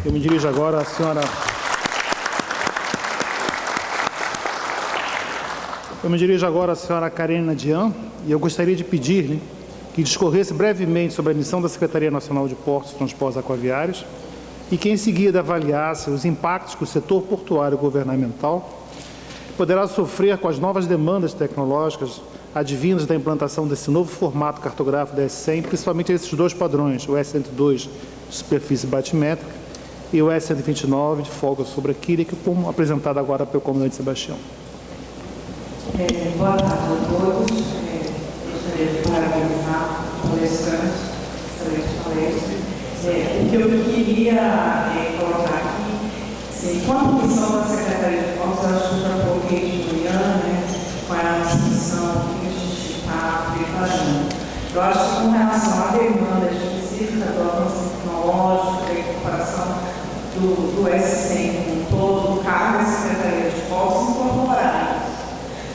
Eu me dirijo agora à senhora... Karina Dian, e eu gostaria de pedir-lhe que discorresse brevemente sobre a missão da Secretaria Nacional de Portos e Transportes Aquaviários e que, em seguida, avaliasse os impactos que o setor portuário governamental poderá sofrer com as novas demandas tecnológicas advindas da implantação desse novo formato cartográfico da S100, principalmente esses dois padrões, o S102 de superfície batimétrica e o S129 de folga sobre a quilha, como apresentado agora pelo comandante Sebastião. Boa tarde a todos. Gostaria de parabenizar o palestrante, excelente palestra. O que eu queria colocar aqui, quanto missão da Secretaria de Portos, eu acho que eu já coloquei de manhã, qual é a nossa missão, o que a gente está preparando. Eu acho que com relação à demanda específica do avanço tecnológico, da incorporação do S100 como um todo, cabe à Secretaria de Portos incorporar isso,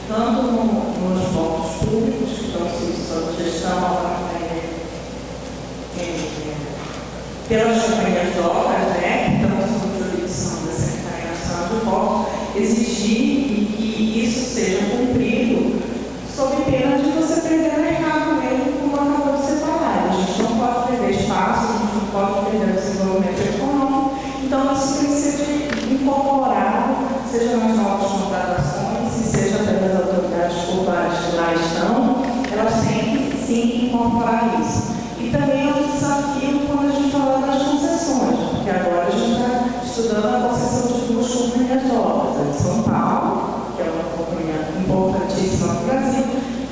tanto nos portos públicos, que estão sob gestão pelas companhias de obras, que estão sob jurisdição da Secretaria Nacional de Portos, exigir que isso seja cumprido sob pena de você perder o mercado mesmo, como acabou de ser falado. A gente não pode perder espaço, a gente não pode perder o desenvolvimento econômico, então isso tem que ser incorporado, seja nas novas contratações, seja pelas autoridades portuárias que lá estão, elas têm que sim incorporar isso. E também é um desafio quando a gente fala das concessões, porque agora a gente está estudando a concessão de duas companhias de obras, a de São Paulo, que é uma companhia importantíssima no Brasil,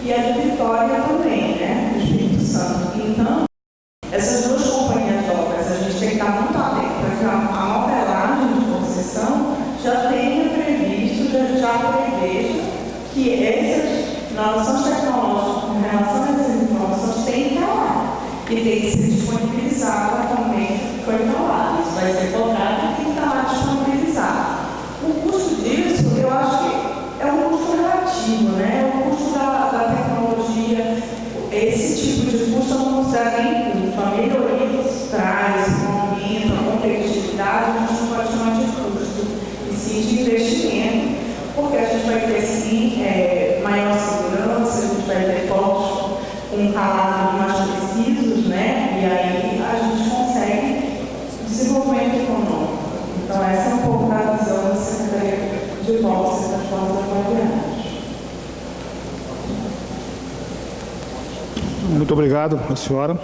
e a de Vitória também, no Espírito Santo. Então, essas duas companhias de obras, a gente tem que estar muito atento para que a modelagem de concessão já tenha previsto, já preveja que essas inovações tecnológicas com relação a essas informações têm que estar lá. E tem que ser disponibilizado também, foi falado. Isso vai ser cobrado e tem que estar lá disponibilizado. O custo disso, eu acho que é um custo relativo, o custo da tecnologia. Esse tipo de custo não considera nem custo. A melhoria dos traz, o aumento, a competitividade, a gente não pode chamar de custo, e sim de investimento, porque a gente vai ter, sim, maior segurança, a gente vai ter portos com calados mais precisos, e aí a gente consegue desenvolvimento econômico. Então, essa é um pouco da visão da Secretaria de Portos e Transportes Aquaviários. Muito obrigado, a senhora,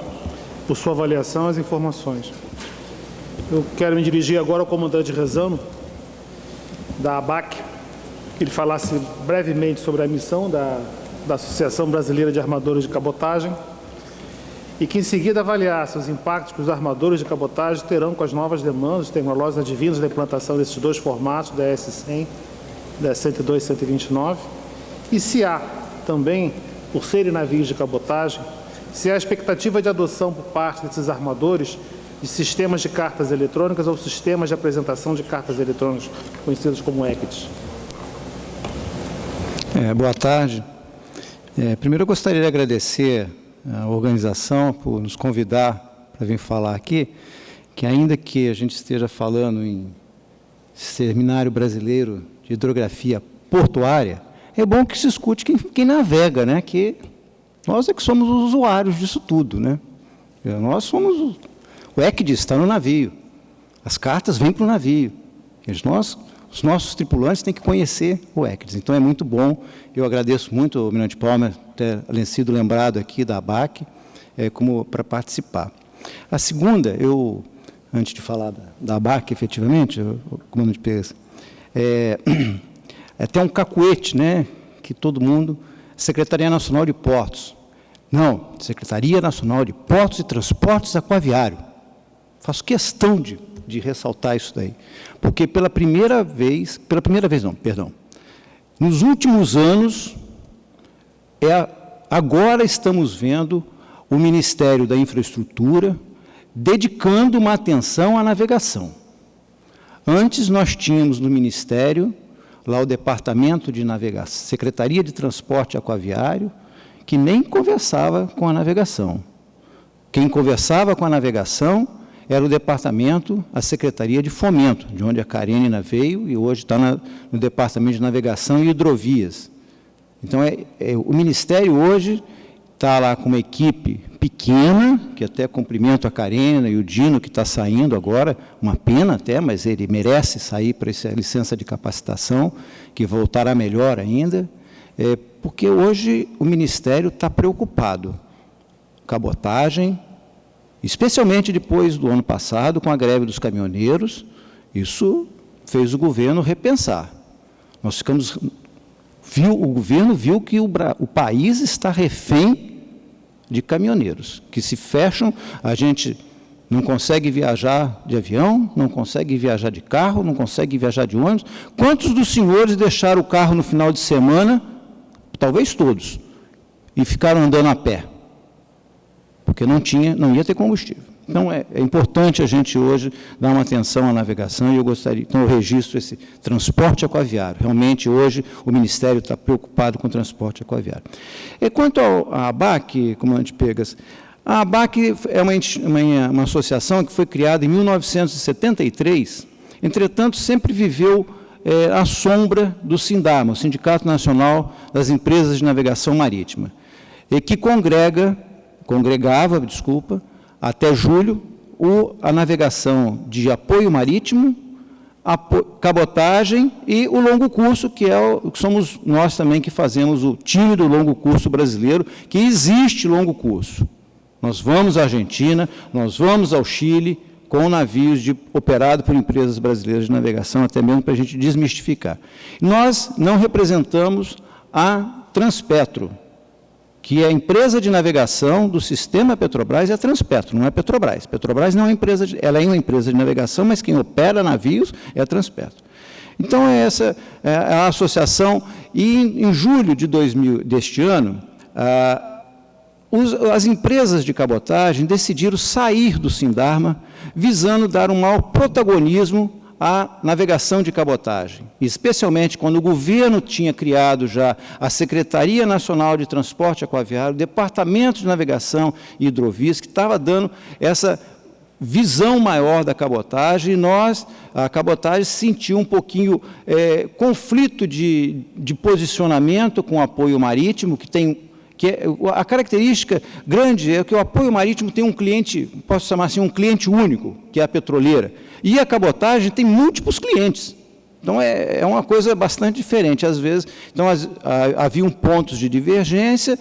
por sua avaliação e as informações. Eu quero me dirigir agora ao comandante Rezano, da ABAC, que ele falasse brevemente sobre a missão da Associação Brasileira de Armadores de Cabotagem e que, em seguida, avaliasse os impactos que os armadores de cabotagem terão com as novas demandas tecnológicas advindas da implantação desses dois formatos, da S100, da 102 e 129, e se há também, por serem navios de cabotagem, se há expectativa de adoção por parte desses armadores de sistemas de cartas eletrônicas ou sistemas de apresentação de cartas eletrônicas, conhecidos como ECTs. Boa tarde. Primeiro eu gostaria de agradecer a organização por nos convidar para vir falar aqui, que ainda que a gente esteja falando em Seminário Brasileiro de Hidrografia Portuária, é bom que se escute quem navega, né? Que nós é que somos os usuários disso tudo, né? Nós somos... O ECD está no navio, as cartas vêm para o navio. Os nossos tripulantes têm que conhecer o ECDES. Então, é muito bom. Eu agradeço muito ao Almirante Palmer ter sido lembrado aqui da ABAC como para participar. A segunda, antes de falar da ABAC, efetivamente, comandante Pérez, até um cacuete, né, que todo mundo... Secretaria Nacional de Portos. Não, Secretaria Nacional de Portos e Transportes Aquaviário. Faço questão de ressaltar isso daí, porque nos últimos anos, agora estamos vendo o Ministério da Infraestrutura dedicando uma atenção à navegação. Antes nós tínhamos no Ministério, lá o Departamento de Navegação, Secretaria de Transporte Aquaviário, que nem conversava com a navegação. Quem conversava com a navegação era o departamento, a Secretaria de Fomento, de onde a Karenina veio e hoje está no Departamento de Navegação e Hidrovias. Então, o Ministério hoje está lá com uma equipe pequena, que até cumprimento a Karenina e o Dino, que está saindo agora, uma pena até, mas ele merece sair para essa licença de capacitação, que voltará melhor ainda, porque hoje o Ministério está preocupado. Cabotagem, especialmente depois do ano passado, com a greve dos caminhoneiros, isso fez o governo repensar. O governo viu que o país está refém de caminhoneiros, que se fecham, a gente não consegue viajar de avião, não consegue viajar de carro, não consegue viajar de ônibus. Quantos dos senhores deixaram o carro no final de semana? Talvez todos, e ficaram andando a pé, porque não ia ter combustível. Então, é importante a gente hoje dar uma atenção à navegação, e eu registro esse transporte aquaviário. Realmente, hoje, o Ministério está preocupado com o transporte aquaviário. E quanto à ABAC, comandante Pegas, a ABAC é uma associação que foi criada em 1973, entretanto, sempre viveu à sombra do SINDARMA, o Sindicato Nacional das Empresas de Navegação Marítima, e que congregava, até julho, a navegação de apoio marítimo, cabotagem e o longo curso, que somos nós também que fazemos o time do longo curso brasileiro, que existe longo curso. Nós vamos à Argentina, nós vamos ao Chile, com navios operados por empresas brasileiras de navegação, até mesmo para a gente desmistificar. Nós não representamos a Transpetro, que é a empresa de navegação do sistema Petrobras, é a Transpetro, não é Petrobras. Petrobras não é ela é uma empresa de navegação, mas quem opera navios é a Transpetro. Então, essa é a associação, e em julho deste ano, as empresas de cabotagem decidiram sair do SINDARMA, visando dar um maior protagonismo à navegação de cabotagem, especialmente quando o governo tinha criado já a Secretaria Nacional de Transporte Aquaviário, o Departamento de Navegação e Hidrovias, que estava dando essa visão maior da cabotagem, e a cabotagem sentiu um pouquinho conflito de posicionamento com o apoio marítimo, a característica grande é que o apoio marítimo tem um cliente, posso chamar assim, um cliente único, que é a petroleira, e a cabotagem tem múltiplos clientes. Então, é uma coisa bastante diferente, às vezes. Então, haviam pontos de divergência,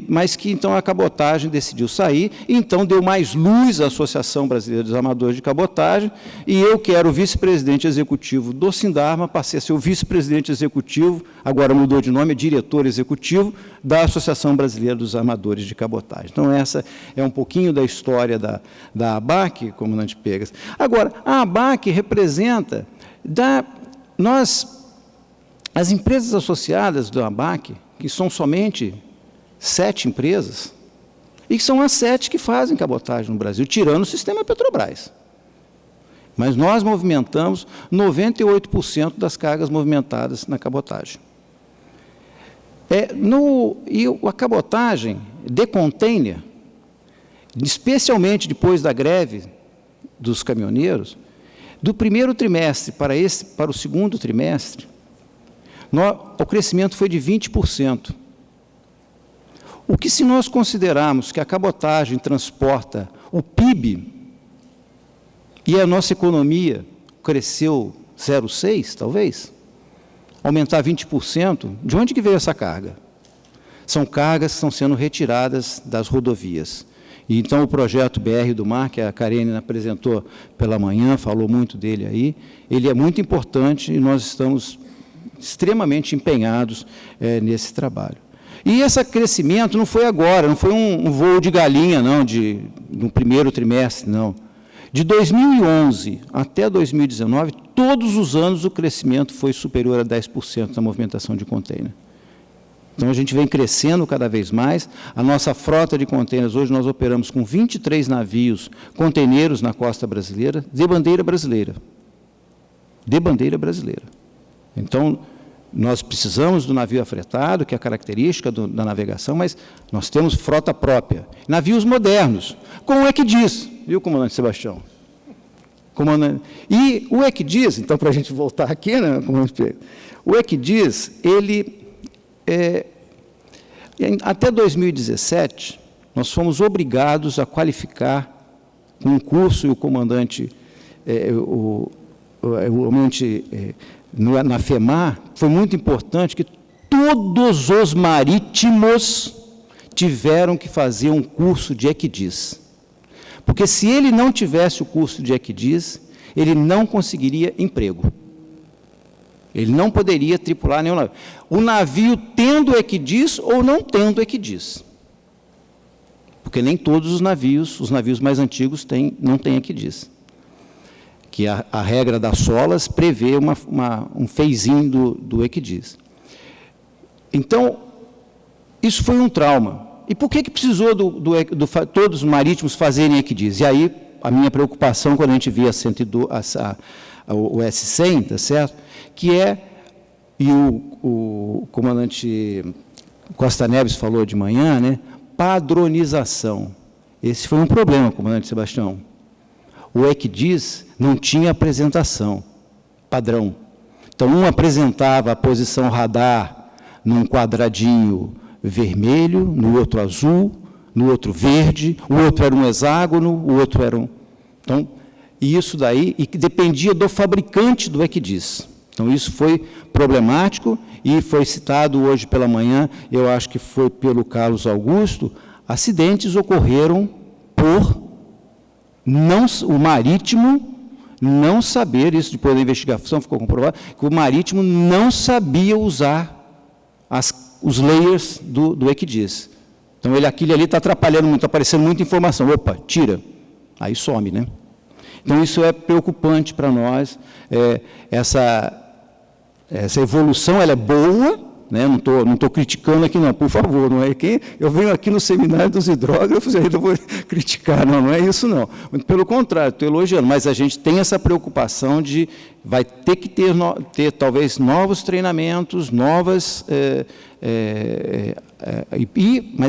mas que, então, a cabotagem decidiu sair, e, então, deu mais luz à Associação Brasileira dos Amadores de Cabotagem, e eu, que era o vice-presidente executivo do SINDARMA, passei a ser o vice-presidente executivo, agora mudou de nome, é diretor executivo, da Associação Brasileira dos Amadores de Cabotagem. Então, essa é um pouquinho da história da ABAC, comandante Pegas. Agora, a ABAC representa... As empresas associadas do ABAC, que são somente 7 empresas, E são as 7 que fazem cabotagem no Brasil, tirando o sistema Petrobras. Mas nós movimentamos 98% das cargas movimentadas na cabotagem. E a cabotagem de container, especialmente depois da greve dos caminhoneiros, do primeiro trimestre para o segundo trimestre, o crescimento foi de 20%. O que, se nós considerarmos que a cabotagem transporta o PIB e a nossa economia cresceu 0,6%, talvez, aumentar 20%, de onde que veio essa carga? São cargas que estão sendo retiradas das rodovias. E então o projeto BR do Mar, que a Karine apresentou pela manhã, falou muito dele aí, ele é muito importante e nós estamos extremamente empenhados nesse trabalho. E esse crescimento não foi agora, não foi um voo de galinha, não, no primeiro trimestre, não. De 2011 até 2019, todos os anos o crescimento foi superior a 10% na movimentação de container. Então, a gente vem crescendo cada vez mais. A nossa frota de contêineres, hoje nós operamos com 23 navios containeiros na costa brasileira, de bandeira brasileira. De bandeira brasileira. Então, nós precisamos do navio afretado, que é a característica da navegação, mas nós temos frota própria. Navios modernos, como o ECDIS, viu, comandante Sebastião? E o ECDIS, então, para a gente voltar aqui, né, comandante Pedro, o ECDIS, ele... até 2017, nós fomos obrigados a qualificar com um curso, e o comandante, na FEMAR, foi muito importante que todos os marítimos tiveram que fazer um curso de ECDIS. Porque se ele não tivesse o curso de ECDIS, ele não conseguiria emprego. Ele não poderia tripular nenhum navio. O navio tendo ECDIS ou não tendo ECDIS. Porque nem todos os navios mais antigos não têm ECDIS. Que a regra das solas prevê um phase-in do ECDIS. Então, isso foi um trauma. E por que precisou todos os marítimos fazerem ECDIS? E aí, a minha preocupação, quando a gente via o S100, tá certo? E o comandante Costa Neves falou de manhã, né? Padronização. Esse foi um problema, comandante Sebastião. O ECDIS não tinha apresentação, padrão. Então, um apresentava a posição radar num quadradinho vermelho, no outro azul, no outro verde, o outro era um hexágono, o outro era um... Então, isso daí, e que dependia do fabricante do ECDIS. Então, isso foi problemático e foi citado hoje pela manhã, eu acho que foi pelo Carlos Augusto, acidentes ocorreram por o marítimo não saber, isso depois da investigação ficou comprovado, que o marítimo não sabia usar os layers do ECDIS. Então, aquilo ali está atrapalhando muito, está aparecendo muita informação. Opa, tira. Aí some, né? Então, isso é preocupante para nós. Essa evolução, ela é boa, né? Não estou criticando aqui, não, por favor, não é que eu venho aqui no seminário dos hidrógrafos e ainda vou criticar, não é isso, não. Pelo contrário, estou elogiando, mas a gente tem essa preocupação de vai ter que ter talvez novos treinamentos, mas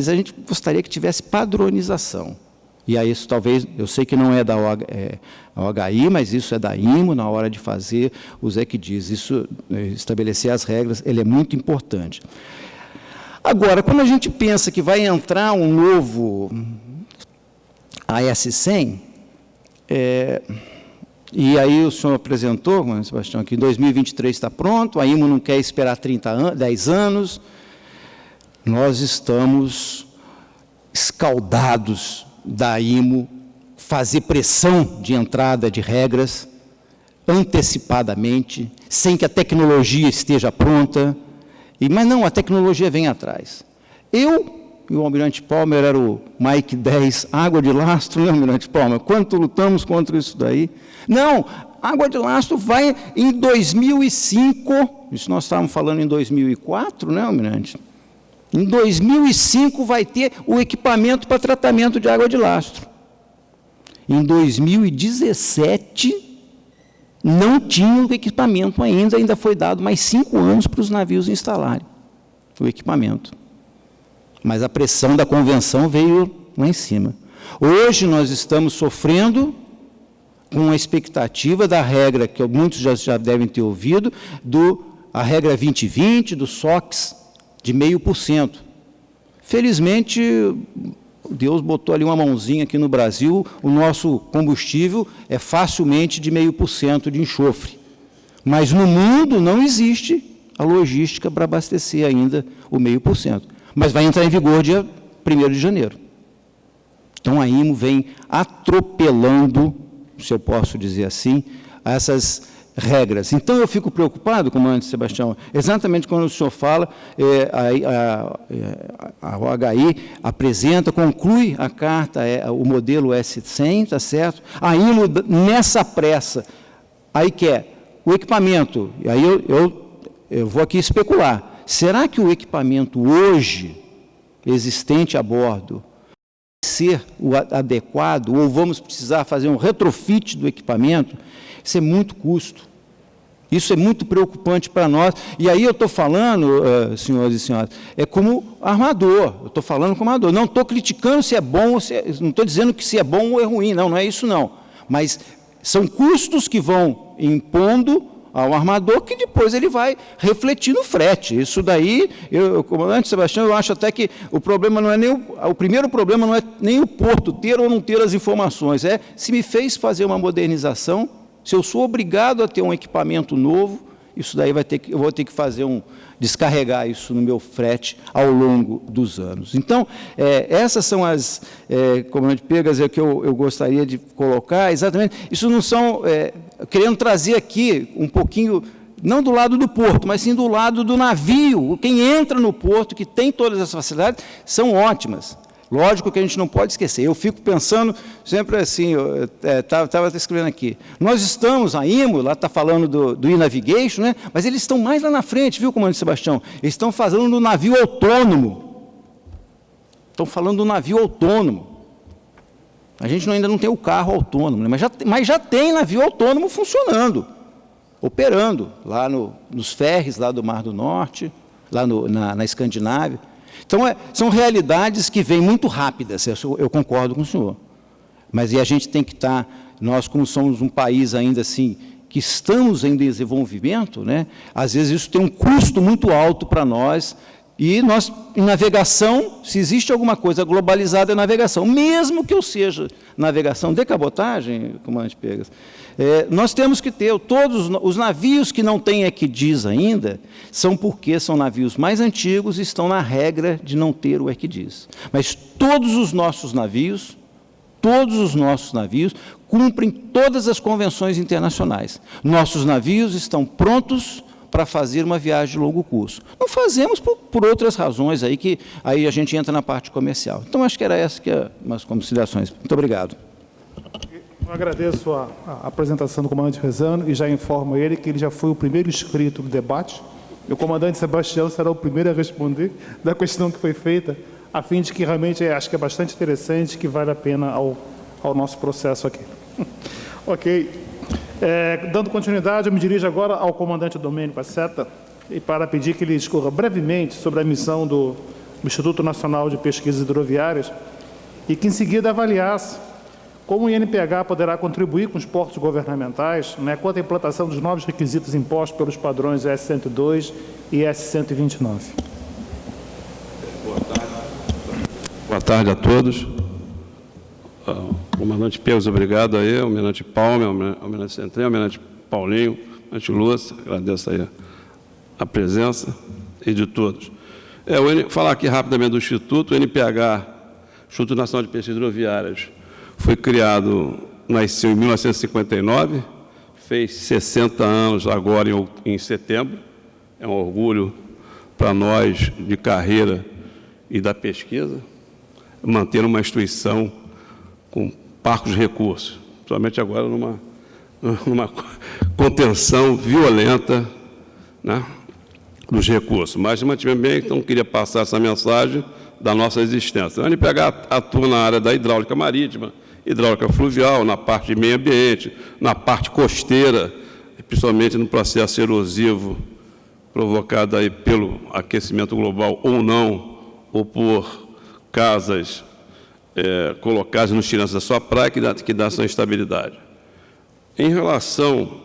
a gente gostaria que tivesse padronização. E aí isso talvez, eu sei que não é da OHI, mas isso é da IMO, na hora de fazer os ECDIS. Isso, estabelecer as regras, ele é muito importante. Agora, quando a gente pensa que vai entrar um novo AS100, e aí o senhor apresentou, Sebastião, que em 2023 está pronto, a IMO não quer esperar 10 anos, nós estamos escaldados da IMO fazer pressão de entrada de regras antecipadamente, sem que a tecnologia esteja pronta, mas não, a tecnologia vem atrás. Eu e o Almirante Palmer era o Mike 10, água de lastro, né, Almirante Palmer? Quanto lutamos contra isso daí? Não, água de lastro vai em 2005, isso nós estávamos falando em 2004, né, Almirante? Em 2005 vai ter o equipamento para tratamento de água de lastro. Em 2017 não tinha o equipamento ainda foi dado mais 5 anos para os navios instalarem o equipamento. Mas a pressão da convenção veio lá em cima. Hoje nós estamos sofrendo com a expectativa da regra, que muitos já devem ter ouvido, a regra 2020, do SOX, de 0,5%. Felizmente, Deus botou ali uma mãozinha aqui no Brasil, o nosso combustível é facilmente de 0,5% de enxofre. Mas no mundo não existe a logística para abastecer ainda o 0,5%. Mas vai entrar em vigor dia 1º de janeiro. Então a IMO vem atropelando, se eu posso dizer assim, essas regras. Então eu fico preocupado, comandante Sebastião, exatamente quando o senhor fala, a OHI apresenta, conclui a carta, o modelo S100, tá certo? A IMO, nessa pressa, aí quer o equipamento, e aí eu vou aqui especular, será que o equipamento hoje, existente a bordo, ser o adequado, ou vamos precisar fazer um retrofit do equipamento? Isso é muito custo. Isso é muito preocupante para nós. E aí eu estou falando, senhores e senhoras, como armador. Eu estou falando como armador. Não estou criticando se é bom, ou não estou dizendo que se é bom ou é ruim. Não é isso não. Mas são custos que vão impondo ao armador, que depois ele vai refletir no frete. Isso daí, comandante Sebastião, eu acho até que o problema não é nem o primeiro problema não é nem o porto ter ou não ter as informações, se me fez fazer uma modernização, se eu sou obrigado a ter um equipamento novo, isso daí eu vou ter que descarregar isso no meu frete ao longo dos anos. Então, essas são as, comandante Pegas, que eu gostaria de colocar, exatamente, isso não são, querendo trazer aqui um pouquinho, não do lado do porto, mas sim do lado do navio. Quem entra no porto, que tem todas as facilidades, são ótimas. Lógico que a gente não pode esquecer. Eu fico pensando sempre assim, estava escrevendo aqui, nós estamos, a IMO, lá está falando do e-navigation, né? Mas eles estão mais lá na frente, viu, comandante Sebastião? Eles estão falando do navio autônomo. Estão falando do navio autônomo. A gente ainda não tem o carro autônomo, né? Mas já tem navio autônomo funcionando, operando, lá nos ferries, lá do Mar do Norte, lá na Escandinávia. Então, são realidades que vêm muito rápidas, eu concordo com o senhor. Mas a gente tem que estar, nós como somos um país ainda assim, que estamos em desenvolvimento, né, às vezes isso tem um custo muito alto para nós, e nós, em navegação, se existe alguma coisa globalizada, é navegação, mesmo que eu seja navegação de cabotagem, comandante Pegas, nós temos que ter, todos os navios que não têm EQDIS ainda, são porque são navios mais antigos e estão na regra de não ter o EQDIS. Mas todos os nossos navios cumprem todas as convenções internacionais. Nossos navios estão prontos para fazer uma viagem de longo curso. Não fazemos por outras razões, aí a gente entra na parte comercial. Então, acho que era essa que umas considerações. Muito obrigado. Eu agradeço a apresentação do comandante Rezano e já informo ele que ele já foi o primeiro inscrito no debate. E o comandante Sebastião será o primeiro a responder da questão que foi feita, a fim de que realmente acho que é bastante interessante, que vale a pena ao nosso processo aqui. Ok. Dando continuidade, eu me dirijo agora ao comandante Domênico Aceta e para pedir que ele discorra brevemente sobre a missão do Instituto Nacional de Pesquisas Hidroviárias e que, em seguida, avaliasse como o INPH poderá contribuir com os portos governamentais, né, quanto à implantação dos novos requisitos impostos pelos padrões S102 e S129. Boa tarde a todos. Comandante Pegas, obrigado aí, almirante Palme, almirante Centrem, almirante Paulinho, almirante Lúcia, agradeço aí a presença e de todos. Falar aqui rapidamente do Instituto, o INPH, Instituto Nacional de Pesquisas Hidroviárias, foi criado, nasceu em 1959, fez 60 anos agora em setembro, é um orgulho para nós de carreira e da pesquisa, manter uma instituição com parcos recursos, principalmente agora numa contenção violenta, né, dos recursos, mas mantivemos bem, então queria passar essa mensagem da nossa existência. A NPH atua na área da hidráulica marítima, hidráulica fluvial, na parte de meio ambiente, na parte costeira, principalmente no processo erosivo provocado aí pelo aquecimento global ou não, ou por casas colocadas nos tirantes da sua praia, que dá essa instabilidade. Em relação,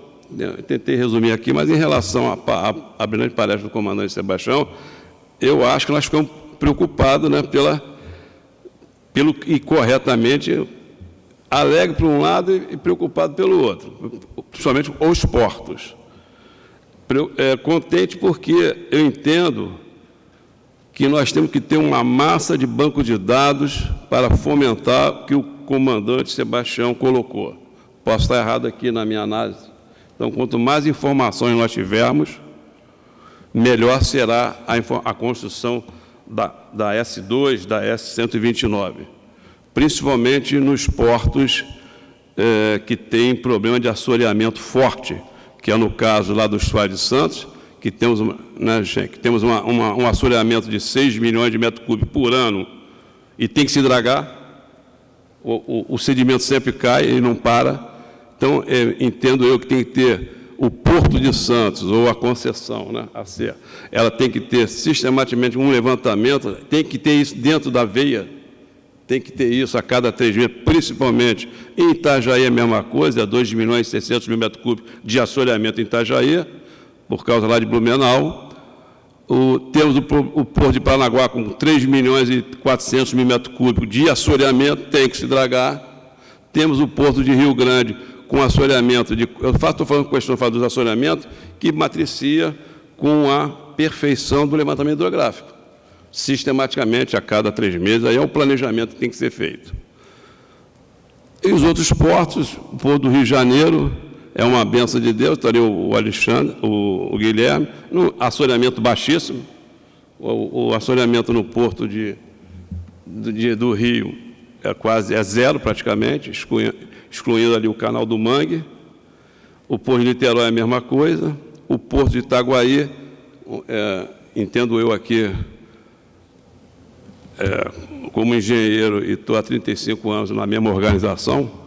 tentei resumir aqui, mas em relação à brilhante palestra do comandante Sebastião, eu acho que nós ficamos preocupados, né, e corretamente, alegre por um lado e preocupado pelo outro, principalmente os portos. Contente porque eu entendo que nós temos que ter uma massa de banco de dados para fomentar o que o comandante Sebastião colocou. Posso estar errado aqui na minha análise. Então, quanto mais informações nós tivermos, melhor será a construção da S2, da S129, principalmente nos portos que têm problema de assoreamento forte, que é no caso lá do Estuário de Santos, que temos, um assoreamento de 6 milhões de metros cúbicos por ano e tem que se dragar, o sedimento sempre cai e não para. Então, entendo eu que tem que ter o Porto de Santos, ou a concessão, né, a ser, ela tem que ter sistematicamente um levantamento, tem que ter isso dentro da veia, tem que ter isso a cada 3 meses, principalmente em Itajaí é a mesma coisa, é 2 milhões e 600 mil metros cúbicos de assoreamento em Itajaí, por causa lá de Blumenau. Temos o Porto de Paranaguá com 3 milhões e 400 mil metros cúbicos de assoreamento, tem que se dragar. Temos o Porto de Rio Grande com assoreamento, estou falando questão dos assoreamentos, que matricia com a perfeição do levantamento hidrográfico. Sistematicamente, a cada 3 meses, aí é o planejamento que tem que ser feito. E os outros portos, o Porto do Rio de Janeiro, é uma benção de Deus, estaria o Alexandre, o Guilherme, no assoreamento baixíssimo, o assoreamento no Porto do Rio é zero praticamente, excluindo ali o canal do Mangue. O Porto de Niterói é a mesma coisa. O Porto de Itaguaí, entendo eu aqui, como engenheiro, e estou há 35 anos na mesma organização,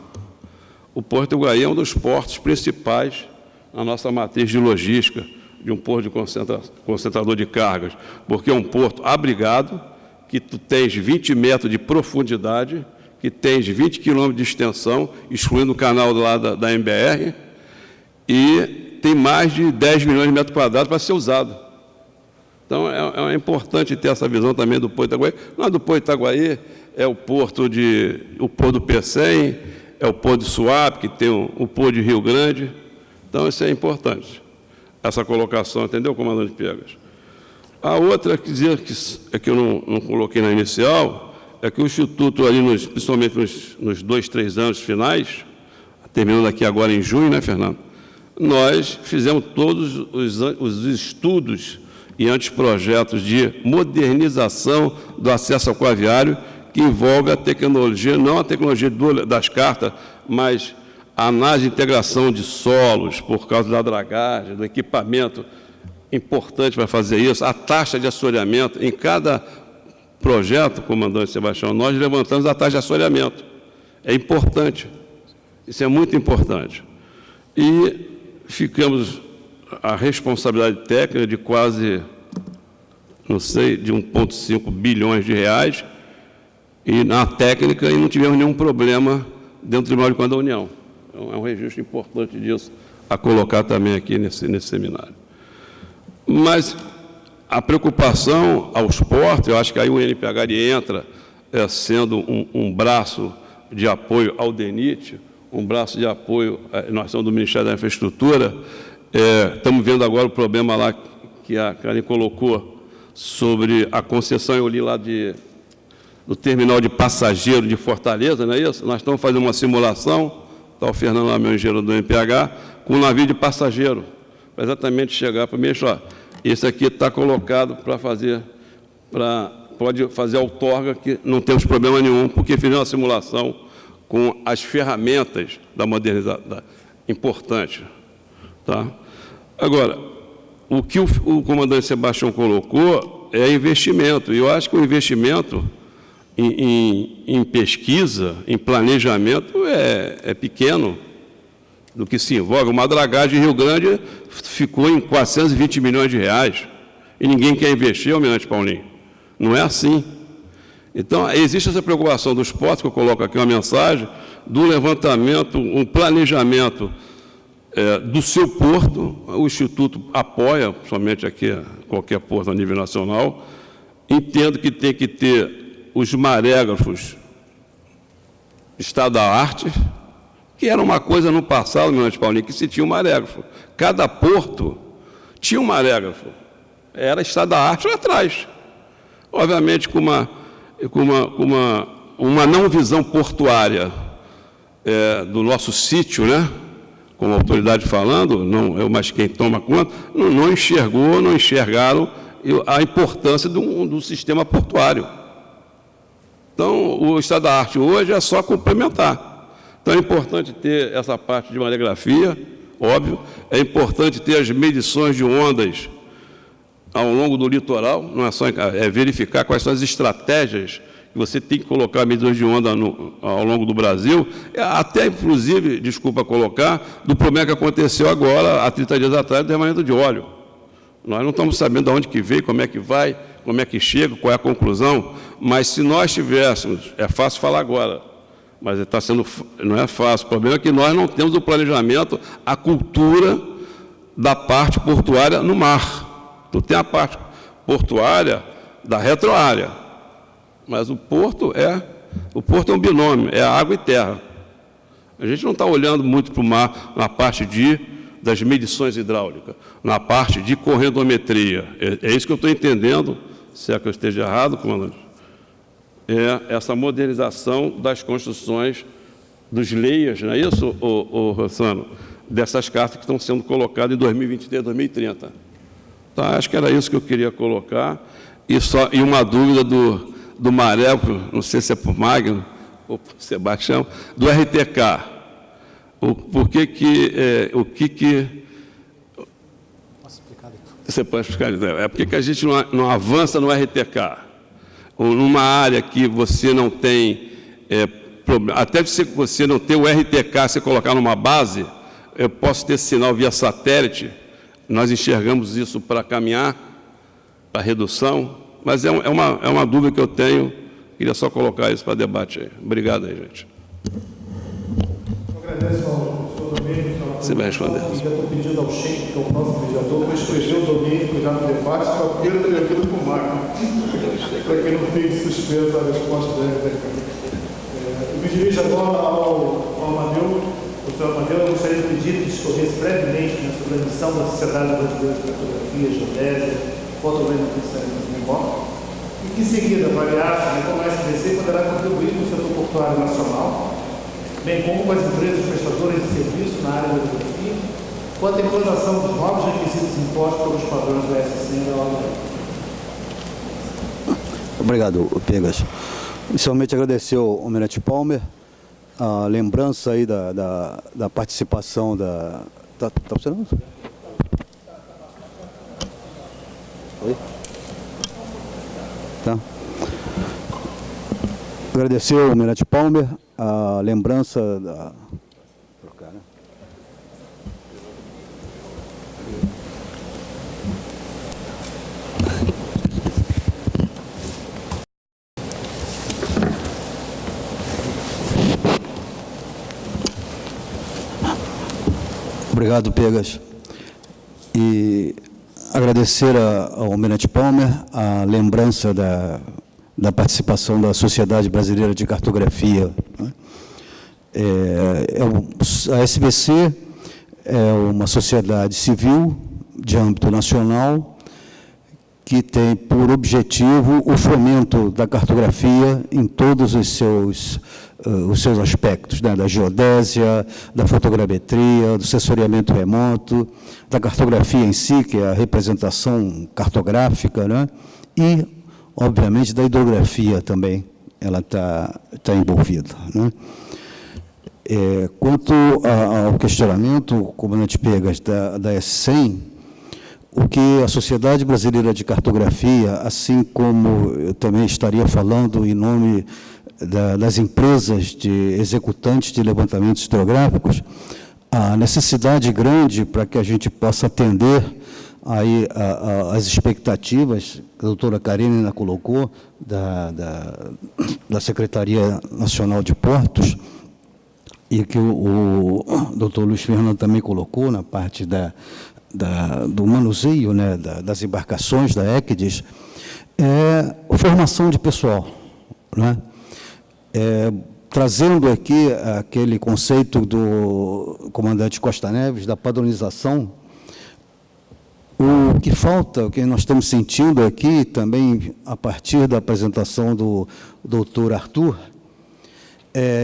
o Porto de Itaguaí é um dos portos principais na nossa matriz de logística, de um porto de concentrador de cargas, porque é um porto abrigado, que tu tens 20 metros de profundidade, que tens 20 quilômetros de extensão, excluindo o canal lá da MBR, e tem mais de 10 milhões de metros quadrados para ser usado. Então, é importante ter essa visão também do Porto de Itaguaí. Não é do Porto de Itaguaí, é o Porto do Pecém, é o Porto de Suape, que tem o Porto de Rio Grande. Então, isso é importante, essa colocação, entendeu, comandante Piegas? A outra, que eu não coloquei na inicial, é que o Instituto, ali principalmente nos 2, 3 anos finais, terminando aqui agora em junho, né, Fernando? Nós fizemos todos os estudos e anteprojetos de modernização do acesso aquaviário, que envolve a tecnologia, não a tecnologia das cartas, mas a análise de integração de solos, por causa da dragagem, do equipamento importante para fazer isso, a taxa de assoreamento. Em cada projeto, comandante Sebastião, nós levantamos a taxa de assoreamento. É importante, isso é muito importante. E ficamos a responsabilidade técnica de quase, não sei, de 1,5 bilhões de reais, e na técnica, e não tivemos nenhum problema dentro do Tribunal de Contas da União. Então, é um registro importante disso a colocar também aqui nesse seminário. Mas a preocupação aos portos, eu acho que aí o NPH entra sendo um braço de apoio ao DENIT, um braço de apoio, nós somos do Ministério da Infraestrutura, estamos vendo agora o problema lá que a Karen colocou sobre a concessão, eu li lá do terminal de passageiro de Fortaleza, não é isso? Nós estamos fazendo uma simulação, está o Fernando lá, meu engenheiro do NPH, com um navio de passageiro, para exatamente chegar para mim, ó, esse aqui está colocado pode fazer a outorga, que não temos problema nenhum, porque fizemos uma simulação com as ferramentas da modernização, importante. Tá? Agora, o que o comandante Sebastião colocou é investimento, e eu acho que o investimento em pesquisa, em planejamento, é pequeno do que se envolve. Uma dragagem de Rio Grande ficou em 420 milhões de reais, e ninguém quer investir, Almirante Paulinho. Não é assim. Então, existe essa preocupação dos portos, que eu coloco aqui uma mensagem, do levantamento, um planejamento do seu porto. O Instituto apoia, somente aqui, qualquer porto a nível nacional. Entendo que tem que ter os marégrafos estado da arte, que era uma coisa no passado, Almirante Paulinho, que se tinha um marégrafo. Cada porto tinha um marégrafo. Era estado da arte lá atrás. Obviamente, com uma não visão portuária do nosso sítio, né? Como a autoridade falando, não eu, mas quem toma conta, não enxergaram a importância do sistema portuário. Então, o estado da arte hoje é só complementar. Então, é importante ter essa parte de maregrafia, óbvio, é importante ter as medições de ondas ao longo do litoral, não é só verificar quais são as estratégias que você tem que colocar medições de onda ao longo do Brasil, até, inclusive, desculpa colocar, do problema que aconteceu agora, há 30 dias atrás, do derramamento de óleo. Nós não estamos sabendo de onde que veio, como é que vai, como é que chega, qual é a conclusão, mas se nós tivéssemos, é fácil falar agora, mas não é fácil, o problema é que nós não temos o planejamento, a cultura da parte portuária no mar. Então, tem a parte portuária da retroárea, mas o porto é um binômio, é água e terra. A gente não está olhando muito para o mar na parte das medições hidráulicas, na parte de correndometria. É isso que eu estou entendendo, se é que eu esteja errado, comandante. É essa modernização das construções dos leias, não é isso, Rossano? Dessas cartas que estão sendo colocadas em 2023, 2030. Tá, acho que era isso que eu queria colocar. E uma dúvida do Maré, não sei se é por Magno ou por Sebastião, do RTK. Por que Posso explicar? Você pode explicar? É porque a gente não avança no RTK. Ou numa área que você não tem até se você não tem o RTK, você colocar numa base, eu posso ter sinal via satélite, nós enxergamos isso para caminhar, para redução, mas é uma dúvida que eu tenho, queria só colocar isso para debate aí. Obrigado aí, gente. Eu agradeço ao professor Domênico. Você vai responder. Eu estou pedindo ao Sheik, que é o próximo mediador, para escrever o Domênico já no debate, para eu ter aquilo com o Magno, para que não fique suspensa a resposta da RTK. Eu me dirijo agora ao Amadeu. Professor Amadeu, eu gostaria de pedir que discorresse brevemente sobre a missão da Sociedade Brasileira de Cartografia, Geodésia, Fotogrametria e Memória, e que, em seguida, avaliasse como a SBC poderá contribuir com o setor portuário nacional, bem como com as empresas prestadoras de serviço na área da geografia, quanto à implantação dos novos requisitos impostos pelos padrões da SC e da OAB. Obrigado, Pegas. Inicialmente, agradecer ao Almirante Palmer a lembrança aí da participação da... Está funcionando? Oi? Tá. Agradecer ao Almirante Palmer a lembrança da... Obrigado, Pegas. E agradecer ao Almirante Palmer a lembrança da participação da Sociedade Brasileira de Cartografia. A SBC é uma sociedade civil de âmbito nacional que tem por objetivo o fomento da cartografia em todos os seus aspectos, né, da geodésia, da fotogrametria, do sensoriamento remoto, da cartografia em si, que é a representação cartográfica, né, e, obviamente, da hidrografia também, ela está envolvida. Né. Quanto ao questionamento, comandante Pegas, da S100, o que a Sociedade Brasileira de Cartografia, assim como eu também estaria falando em nome das empresas de executantes de levantamentos hidrográficos, a necessidade grande para que a gente possa atender aí as expectativas que a doutora Karenina colocou da Secretaria Nacional de Portos, e que o doutor Luiz Fernando também colocou na parte do manuseio, né, das embarcações, da ECDES, é a formação de pessoal, né? Trazendo aqui aquele conceito do comandante Costa Neves, da padronização, o que falta, o que nós estamos sentindo aqui, também a partir da apresentação do doutor Arthur,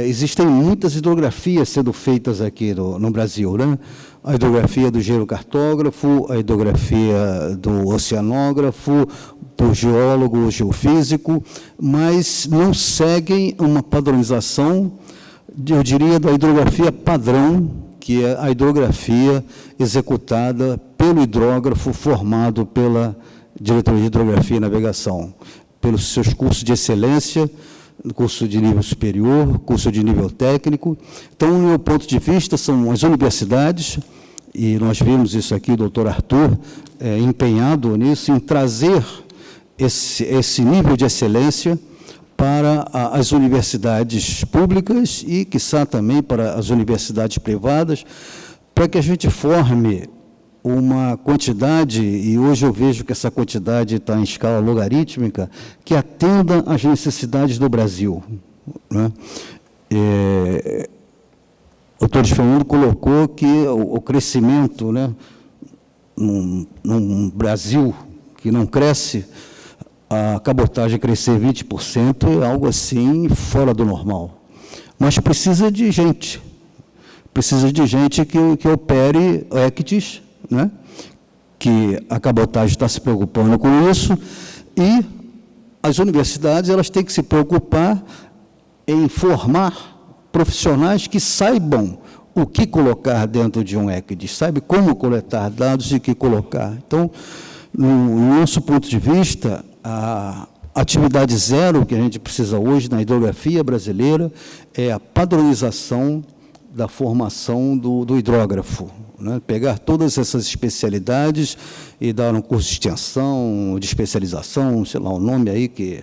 existem muitas hidrografias sendo feitas aqui no Brasil, né? A hidrografia do geocartógrafo, a hidrografia do oceanógrafo, do geólogo geofísico, mas não seguem uma padronização, eu diria, da hidrografia padrão, que é a hidrografia executada pelo hidrógrafo formado pela Diretoria de Hidrografia e Navegação, pelos seus cursos de excelência, curso de nível superior, curso de nível técnico. Então, no meu ponto de vista, são as universidades, e nós vimos isso aqui, o doutor Arthur, empenhado nisso, em trazer esse nível de excelência para as universidades públicas e, quiçá, também para as universidades privadas, para que a gente forme uma quantidade, e hoje eu vejo que essa quantidade está em escala logarítmica, que atenda às necessidades do Brasil, né? O doutor Fernando colocou que o crescimento, né, num Brasil que não cresce, a cabotagem crescer 20% é algo assim fora do normal. Mas precisa de gente que opere ECDES, né? Que a cabotagem está se preocupando com isso, e as universidades elas têm que se preocupar em formar profissionais que saibam o que colocar dentro de um ECDES, sabe como coletar dados e o que colocar. Então, no nosso ponto de vista, a atividade zero que a gente precisa hoje na hidrografia brasileira é a padronização da formação do hidrógrafo, né? Pegar todas essas especialidades e dar um curso de extensão, de especialização, sei lá, o nome aí que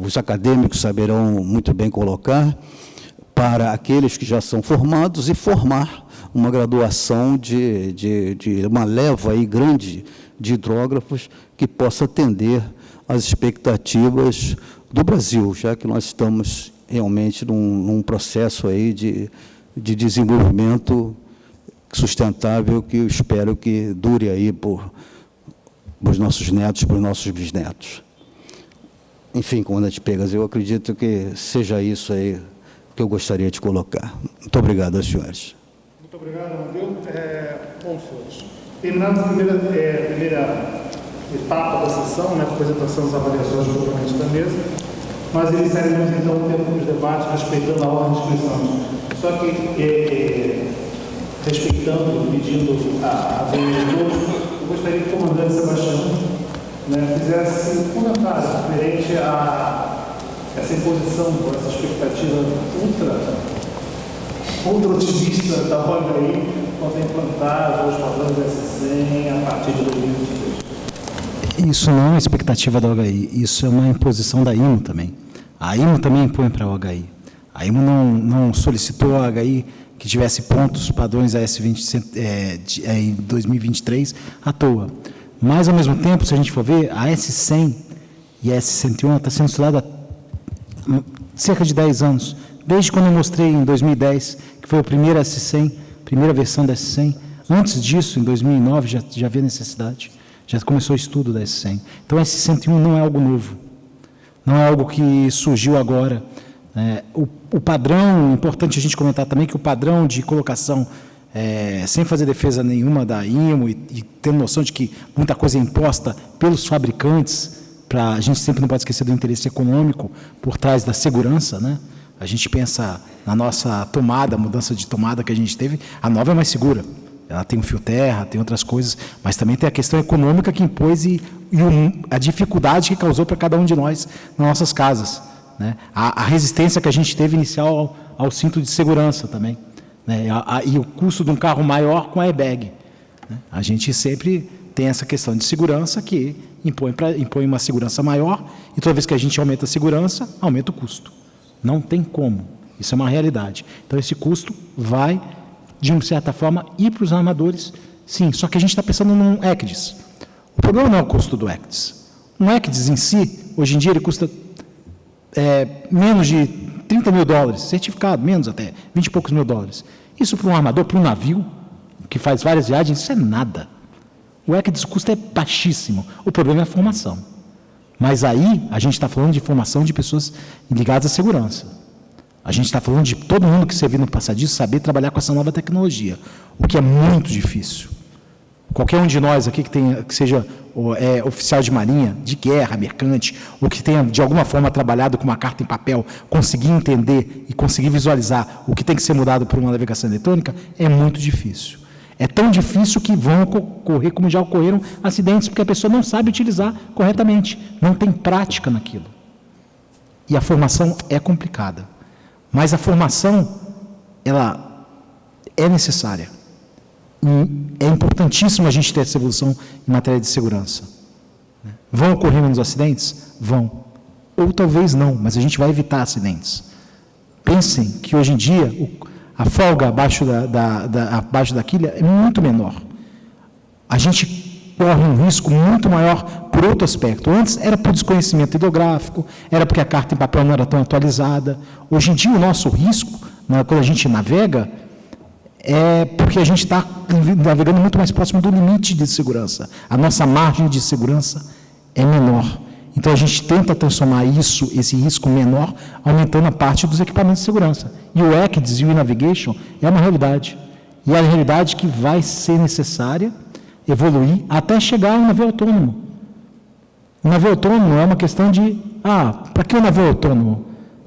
os acadêmicos saberão muito bem colocar, para aqueles que já são formados, e formar uma graduação de uma leva aí grande de hidrógrafos que possa atender às expectativas do Brasil, já que nós estamos realmente num processo aí de desenvolvimento sustentável, que eu espero que dure aí por os nossos netos, por os nossos bisnetos. Enfim, comandante Pegas, eu acredito que seja isso aí que eu gostaria de colocar. Muito obrigado aos senhores. Muito obrigado, Amadeu. Bom, senhores, terminamos a primeira etapa da sessão, né, apresentação das avaliações do componente da mesa. Nós iniciaremos, então, o tempo dos debates, respeitando a ordem de inscrições. Só que, respeitando, pedindo a vez de todos, eu gostaria que o comandante Sebastião, né, fizesse um comentário referente a essa imposição, essa expectativa ultra otimista da OHI quanto a implantar os padrões S100 a partir de 2022. Isso não é uma expectativa da OHI, isso é uma imposição da IMO também. A IMO também impõe para a OHI. A IMO não solicitou a OHI que tivesse pontos padrões AS20 em 2023 à toa. Mas, ao mesmo tempo, se a gente for ver, a S100 e a S101 está sendo estudada há cerca de 10 anos. Desde quando eu mostrei em 2010, que foi a primeira S100, primeira versão da S100. Antes disso, em 2009, já havia necessidade. Já começou o estudo da S100. Então, a S101 não é algo novo. Não é algo que surgiu agora. O padrão, importante a gente comentar também que o padrão de colocação, sem fazer defesa nenhuma da IMO e tendo noção de que muita coisa é imposta pelos fabricantes, a gente sempre não pode esquecer do interesse econômico por trás da segurança, né? A gente pensa na nossa tomada, mudança de tomada que a gente teve, a nova é mais segura, ela tem o fio terra, tem outras coisas, mas também tem a questão econômica que impôs e a dificuldade que causou para cada um de nós nas nossas casas, né? A resistência que a gente teve inicial ao cinto de segurança também, né? E o custo de um carro maior com airbag, né? A gente sempre tem essa questão de segurança que impõe uma segurança maior, e toda vez que a gente aumenta a segurança, aumenta o custo. Não tem como. Isso é uma realidade. Então, esse custo vai, de uma certa forma, ir para os armadores, sim. Só que a gente está pensando num ECDIS. O problema não é o custo do ECDIS. Um ECDIS em si, hoje em dia, ele custa menos de $30 mil, certificado, menos até, 20 e poucos mil dólares. Isso para um armador, para um navio, que faz várias viagens, isso é nada. O ECDIS, o custo é baixíssimo. O problema é a formação. Mas aí, a gente está falando de formação de pessoas ligadas à segurança. A gente está falando de todo mundo que servir no passadiço saber trabalhar com essa nova tecnologia, o que é muito difícil. Qualquer um de nós aqui que seja oficial de marinha, de guerra, mercante, ou que tenha de alguma forma trabalhado com uma carta em papel, conseguir entender e conseguir visualizar o que tem que ser mudado por uma navegação eletrônica, é muito difícil. É tão difícil que vão ocorrer, como já ocorreram, acidentes, porque a pessoa não sabe utilizar corretamente, não tem prática naquilo. E a formação é complicada. Mas a formação, ela é necessária. E é importantíssimo a gente ter essa evolução em matéria de segurança. Vão ocorrer menos acidentes? Vão. Ou talvez não, mas a gente vai evitar acidentes. Pensem que hoje em dia a folga abaixo da quilha é muito menor. A gente corre um risco muito maior por outro aspecto. Antes era por desconhecimento hidrográfico, era porque a carta em papel não era tão atualizada. Hoje em dia o nosso risco, quando a gente navega, é porque a gente está navegando muito mais próximo do limite de segurança. A nossa margem de segurança é menor. Então a gente tenta transformar esse risco menor, aumentando a parte dos equipamentos de segurança. E o ECDIS e o e-Navigation é uma realidade. E é a realidade que vai ser necessária evoluir até chegar ao navio autônomo. O navio autônomo é uma questão de, para que o navio autônomo?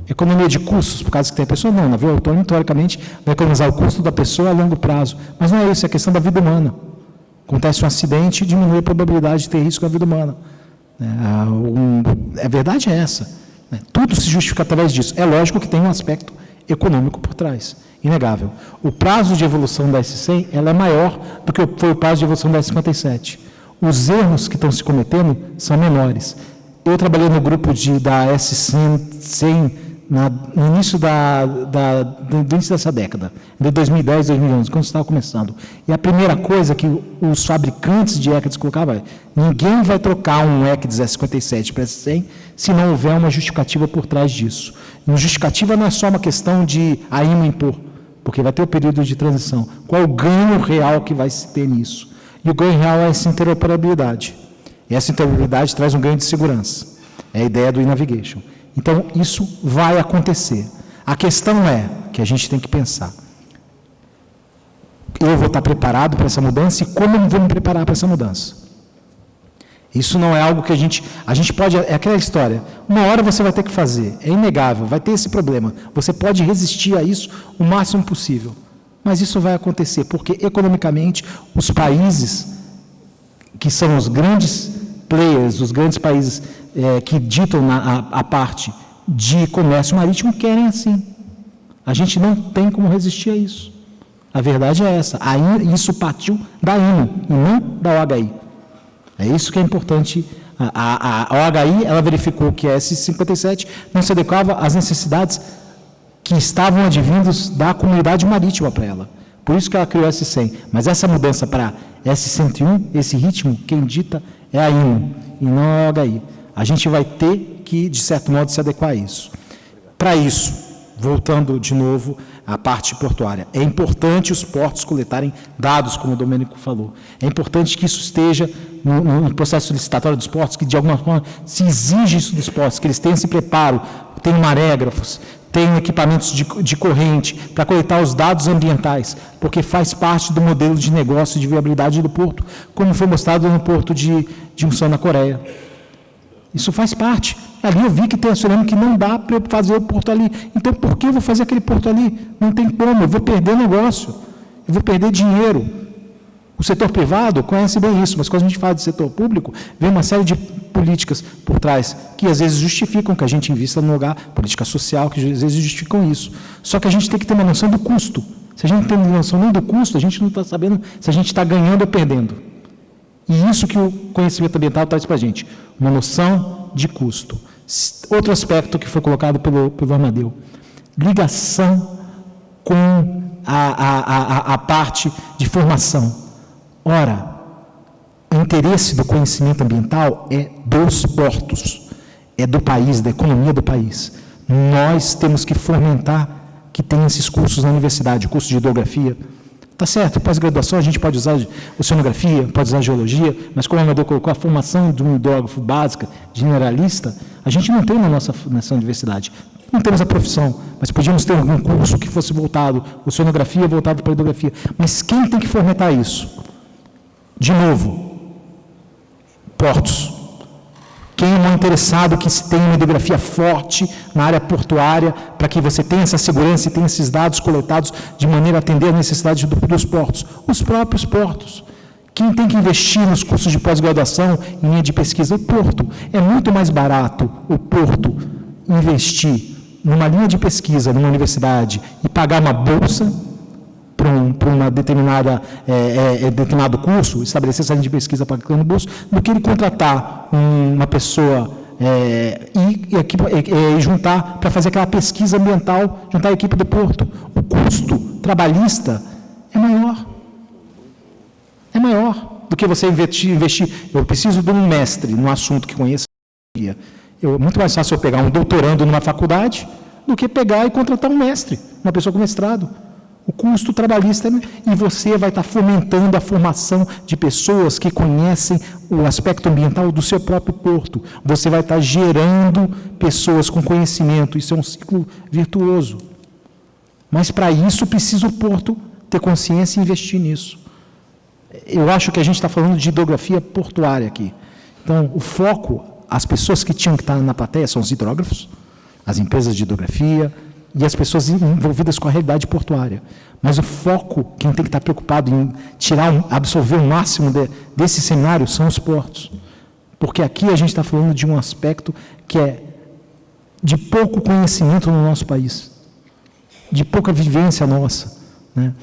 Economia de custos, por causa que tem a pessoa? Não, o navio autônomo, teoricamente, vai economizar o custo da pessoa a longo prazo. Mas não é isso, é a questão da vida humana. Acontece um acidente, diminui a probabilidade de ter risco à vida humana. A verdade é essa. Tudo se justifica através disso. É lógico que tem um aspecto econômico por trás. Inegável. O prazo de evolução da S100 ela é maior do que foi o prazo de evolução da S57. Os erros que estão se cometendo são menores. Eu trabalhei no grupo da S100 no início do início dessa década, de 2010, 2011, quando estava começando. E a primeira coisa que os fabricantes de ECDIS colocavam é: ninguém vai trocar um ECDIS S57 para S100 se não houver uma justificativa por trás disso. E justificativa não é só uma questão de a IMO impor, porque vai ter o período de transição. Qual o ganho real que vai se ter nisso? E o ganho real é essa interoperabilidade. E essa interoperabilidade traz um ganho de segurança. É a ideia do e-Navigation. Então, isso vai acontecer. A questão é que a gente tem que pensar: eu vou estar preparado para essa mudança e como eu vou me preparar para essa mudança? Isso não é algo que a gente pode, é aquela história, uma hora você vai ter que fazer, é inegável, vai ter esse problema, você pode resistir a isso o máximo possível, mas isso vai acontecer, porque economicamente os países que são os grandes players, os grandes países que ditam a parte de comércio marítimo querem assim. A gente não tem como resistir a isso. A verdade é essa. Isso partiu da IMO e não da OHI. É isso que é importante. A OHI ela verificou que a S57 não se adequava às necessidades que estavam advindas da comunidade marítima para ela. Por isso que ela criou a S100. Mas essa mudança para S101, esse ritmo, quem dita é a IMO e não a OHI. A gente vai ter que, de certo modo, se adequar a isso. Para isso, voltando de novo à parte portuária, é importante os portos coletarem dados, como o Domênico falou. É importante que isso esteja no processo licitatório dos portos, que de alguma forma se exige isso dos portos, que eles tenham esse preparo, tenham marégrafos, tenham equipamentos de corrente para coletar os dados ambientais, porque faz parte do modelo de negócio e de viabilidade do porto, como foi mostrado no porto de Unsan, na Coreia. Isso faz parte. Ali eu vi que tem assunto que não dá para eu fazer o porto ali. Então, por que eu vou fazer aquele porto ali? Não tem como, eu vou perder negócio, eu vou perder dinheiro. O setor privado conhece bem isso, mas quando a gente fala de setor público, vem uma série de políticas por trás, que às vezes justificam que a gente invista no lugar, política social, que às vezes justificam isso. Só que a gente tem que ter uma noção do custo. Se a gente não tem noção nem do custo, a gente não está sabendo se a gente está ganhando ou perdendo. E isso que o conhecimento ambiental traz para a gente, uma noção de custo. Outro aspecto que foi colocado pelo Amadeu, ligação com a parte de formação. Ora, o interesse do conhecimento ambiental é dos portos, é do país, da economia do país. Nós temos que fomentar que tenha esses cursos na universidade, o curso de hidrografia. Está certo, pós-graduação a gente pode usar oceanografia, pode usar geologia, mas como o Amadeu colocou, a formação de um hidrógrafo básica, generalista, a gente não tem nessa universidade. Não temos a profissão, mas podíamos ter algum curso que fosse voltado, oceanografia voltado para a hidrografia. Mas quem tem que fomentar isso? De novo, portos. Quem é mais interessado que se tenha uma hidrografia forte na área portuária, para que você tenha essa segurança e tenha esses dados coletados de maneira a atender às necessidades dos portos? Os próprios portos. Quem tem que investir nos cursos de pós-graduação em linha de pesquisa? O porto. É muito mais barato o porto investir numa linha de pesquisa numa universidade e pagar uma bolsa para uma determinado curso, estabelecer essa linha de pesquisa pagando bolsa, do que ele contratar uma pessoa e juntar para fazer aquela pesquisa ambiental, juntar a equipe do porto. O custo trabalhista é maior. É maior do que você investir. Eu preciso de um mestre num assunto que conheça. É muito mais fácil eu pegar um doutorando numa faculdade do que pegar e contratar um mestre, uma pessoa com mestrado. O custo trabalhista, e você vai estar fomentando a formação de pessoas que conhecem o aspecto ambiental do seu próprio porto. Você vai estar gerando pessoas com conhecimento. Isso é um ciclo virtuoso. Mas, para isso, precisa o porto ter consciência e investir nisso. Eu acho que a gente está falando de hidrografia portuária aqui. Então, o foco, as pessoas que tinham que estar na plateia são os hidrógrafos, as empresas de hidrografia e as pessoas envolvidas com a realidade portuária. Mas o foco, quem tem que estar preocupado em absorver o máximo desse cenário são os portos. Porque aqui a gente está falando de um aspecto que é de pouco conhecimento no nosso país, de pouca vivência nossa. Né?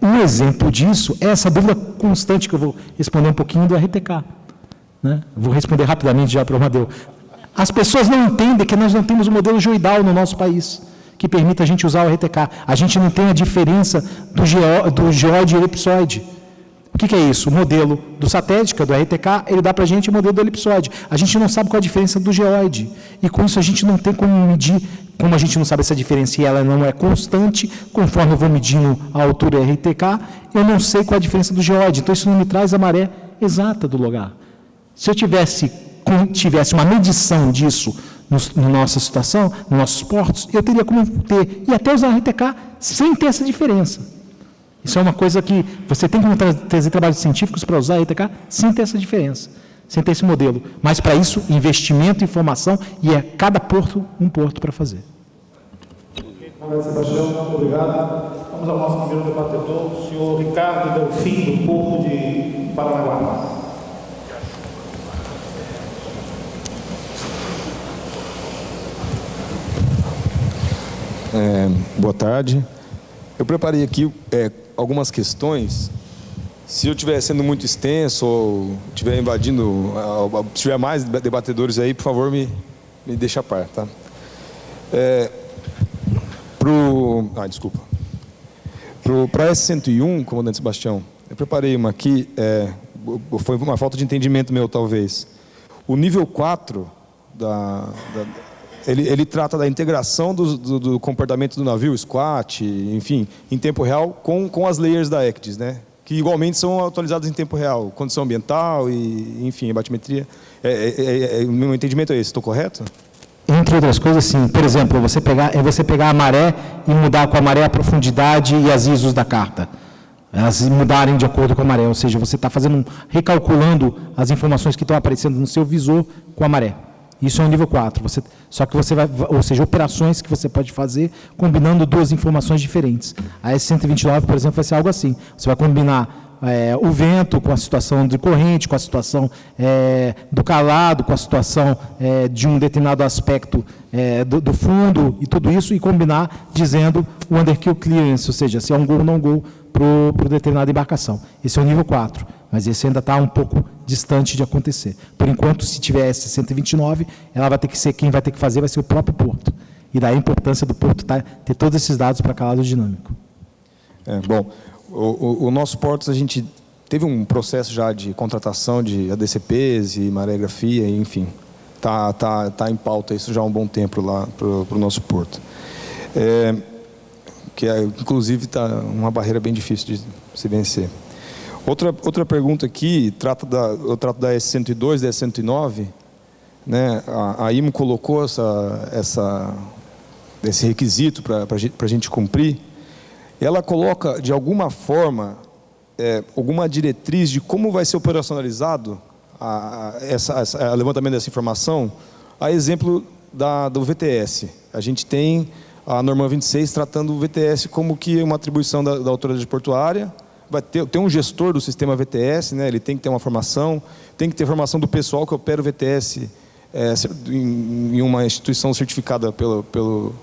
Um exemplo disso é essa dúvida constante que eu vou responder um pouquinho do RTK. Né? Vou responder rapidamente já para o Amadeu. As pessoas não entendem que nós não temos um modelo geoidal no nosso país que permita a gente usar o RTK. A gente não tem a diferença do geóide e elipsoide. O que é isso? O modelo do satélite, que é do RTK, ele dá para a gente o modelo do elipsoide. A gente não sabe qual é a diferença do geóide. E com isso a gente não tem como medir, como a gente não sabe essa diferença e ela não é constante, conforme eu vou medindo a altura RTK, eu não sei qual é a diferença do geóide. Então isso não me traz a maré exata do lugar. Se eu tivesse uma medição disso na nossa situação, nos nossos portos, eu teria como ter, e até usar o RTK sem ter essa diferença. Isso é uma coisa que você tem como trazer trabalhos científicos para usar o RTK sem ter essa diferença, sem ter esse modelo. Mas, para isso, investimento em formação, e é cada porto um porto para fazer. Sebastião, obrigado. Vamos ao nosso primeiro debatedor, o senhor Ricardo Delfim, do Porto de Paranaguá. Boa tarde. Eu preparei aqui algumas questões. Se eu estiver sendo muito extenso ou estiver invadindo, se tiver mais debatedores aí, por favor, me deixa a par, tá? Desculpa. Para S101, comandante Sebastião, eu preparei uma aqui, foi uma falta de entendimento meu, talvez. O nível 4 ele trata da integração do comportamento do navio, squat, enfim, em tempo real, com as layers da ECDIS, né? Que igualmente são atualizadas em tempo real, condição ambiental e, enfim, batimetria. O meu entendimento é esse, estou correto? Entre outras coisas, sim. Por exemplo, você pegar a maré e mudar com a maré a profundidade e as ISOs da carta. Elas mudarem de acordo com a maré, ou seja, você está recalculando as informações que estão aparecendo no seu visor com a maré. Isso é o nível 4. Só que você vai, ou seja, operações que você pode fazer combinando duas informações diferentes. A S129, por exemplo, vai ser algo assim. Você vai combinar o vento, com a situação de corrente, com a situação do calado, com a situação de um determinado aspecto do fundo e tudo isso, e combinar dizendo o underkill clearance, ou seja, se é um gol ou não gol para determinada embarcação. Esse é o nível 4, mas esse ainda está um pouco distante de acontecer. Por enquanto, se tiver essa 129, ela vai ter que ser, quem vai ter que fazer vai ser o próprio porto. E daí a importância do porto ter todos esses dados para calado dinâmico. Bom, o nosso porto, a gente teve um processo já de contratação de ADCPs e maregrafia, enfim, tá em pauta isso já há um bom tempo lá para o nosso porto. Inclusive, está uma barreira bem difícil de se vencer. Outra pergunta aqui, eu trato da S102, da S109, né? A IMO colocou esse requisito para a gente cumprir. Ela coloca, de alguma forma, alguma diretriz de como vai ser operacionalizado o levantamento dessa informação, a exemplo do VTS. A gente tem a norma 26 tratando o VTS como que uma atribuição da autoridade portuária. Vai ter um gestor do sistema VTS, né? Ele tem que ter uma formação, tem que ter formação do pessoal que opera o VTS em uma instituição certificada pelo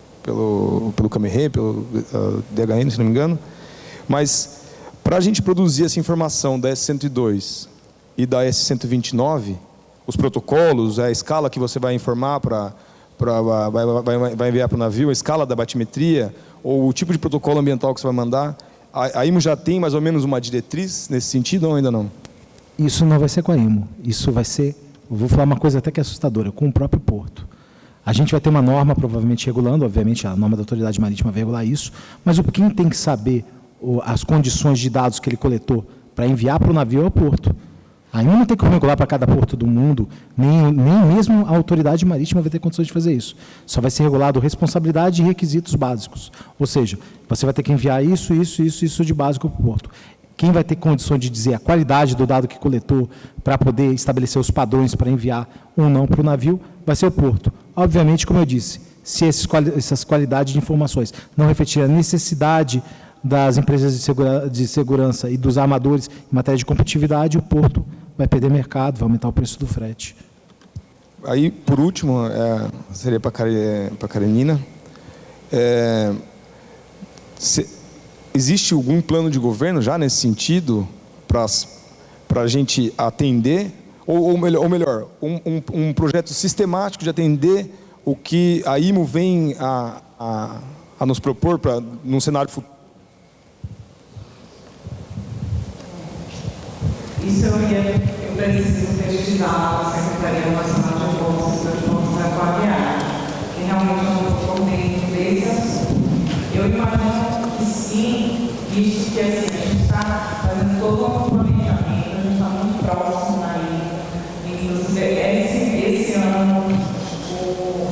CAMERRE, pelo DHN, se não me engano. Mas, para a gente produzir essa informação da S102 e da S129, os protocolos, a escala que você vai informar vai enviar para o navio, a escala da batimetria, ou o tipo de protocolo ambiental que você vai mandar, a IMO já tem mais ou menos uma diretriz nesse sentido ou ainda não? Isso não vai ser com a IMO, isso vai ser, eu vou falar uma coisa até que é assustadora, com o próprio porto. A gente vai ter uma norma provavelmente regulando, obviamente a norma da autoridade marítima vai regular isso, mas quem tem que saber as condições de dados que ele coletou para enviar para o navio é o porto. A IMO não tem como regular para cada porto do mundo, nem mesmo a autoridade marítima vai ter condições de fazer isso. Só vai ser regulado responsabilidade e requisitos básicos. Ou seja, você vai ter que enviar isso de básico para o porto. Quem vai ter condições de dizer a qualidade do dado que coletou para poder estabelecer os padrões para enviar ou não para o navio vai ser o porto. Obviamente, como eu disse, se essas qualidades de informações não refletirem a necessidade das empresas de segurança e dos armadores em matéria de competitividade, o porto vai perder mercado, vai aumentar o preço do frete. Aí, por último, seria para a Karenina. Existe algum plano de governo já nesse sentido para a gente atender, ou melhor, um projeto sistemático de atender o que a IMO vem a nos propor num cenário futuro? Isso eu preciso pesquisar na Secretaria Nacional de Portos e Transportes Aquaviários, que realmente não estou por dentro desse assunto. Eu imagino que sim, visto que assim, a gente está fazendo todo um planejamento, a gente está muito próximo ainda. Inclusive, esse ano, o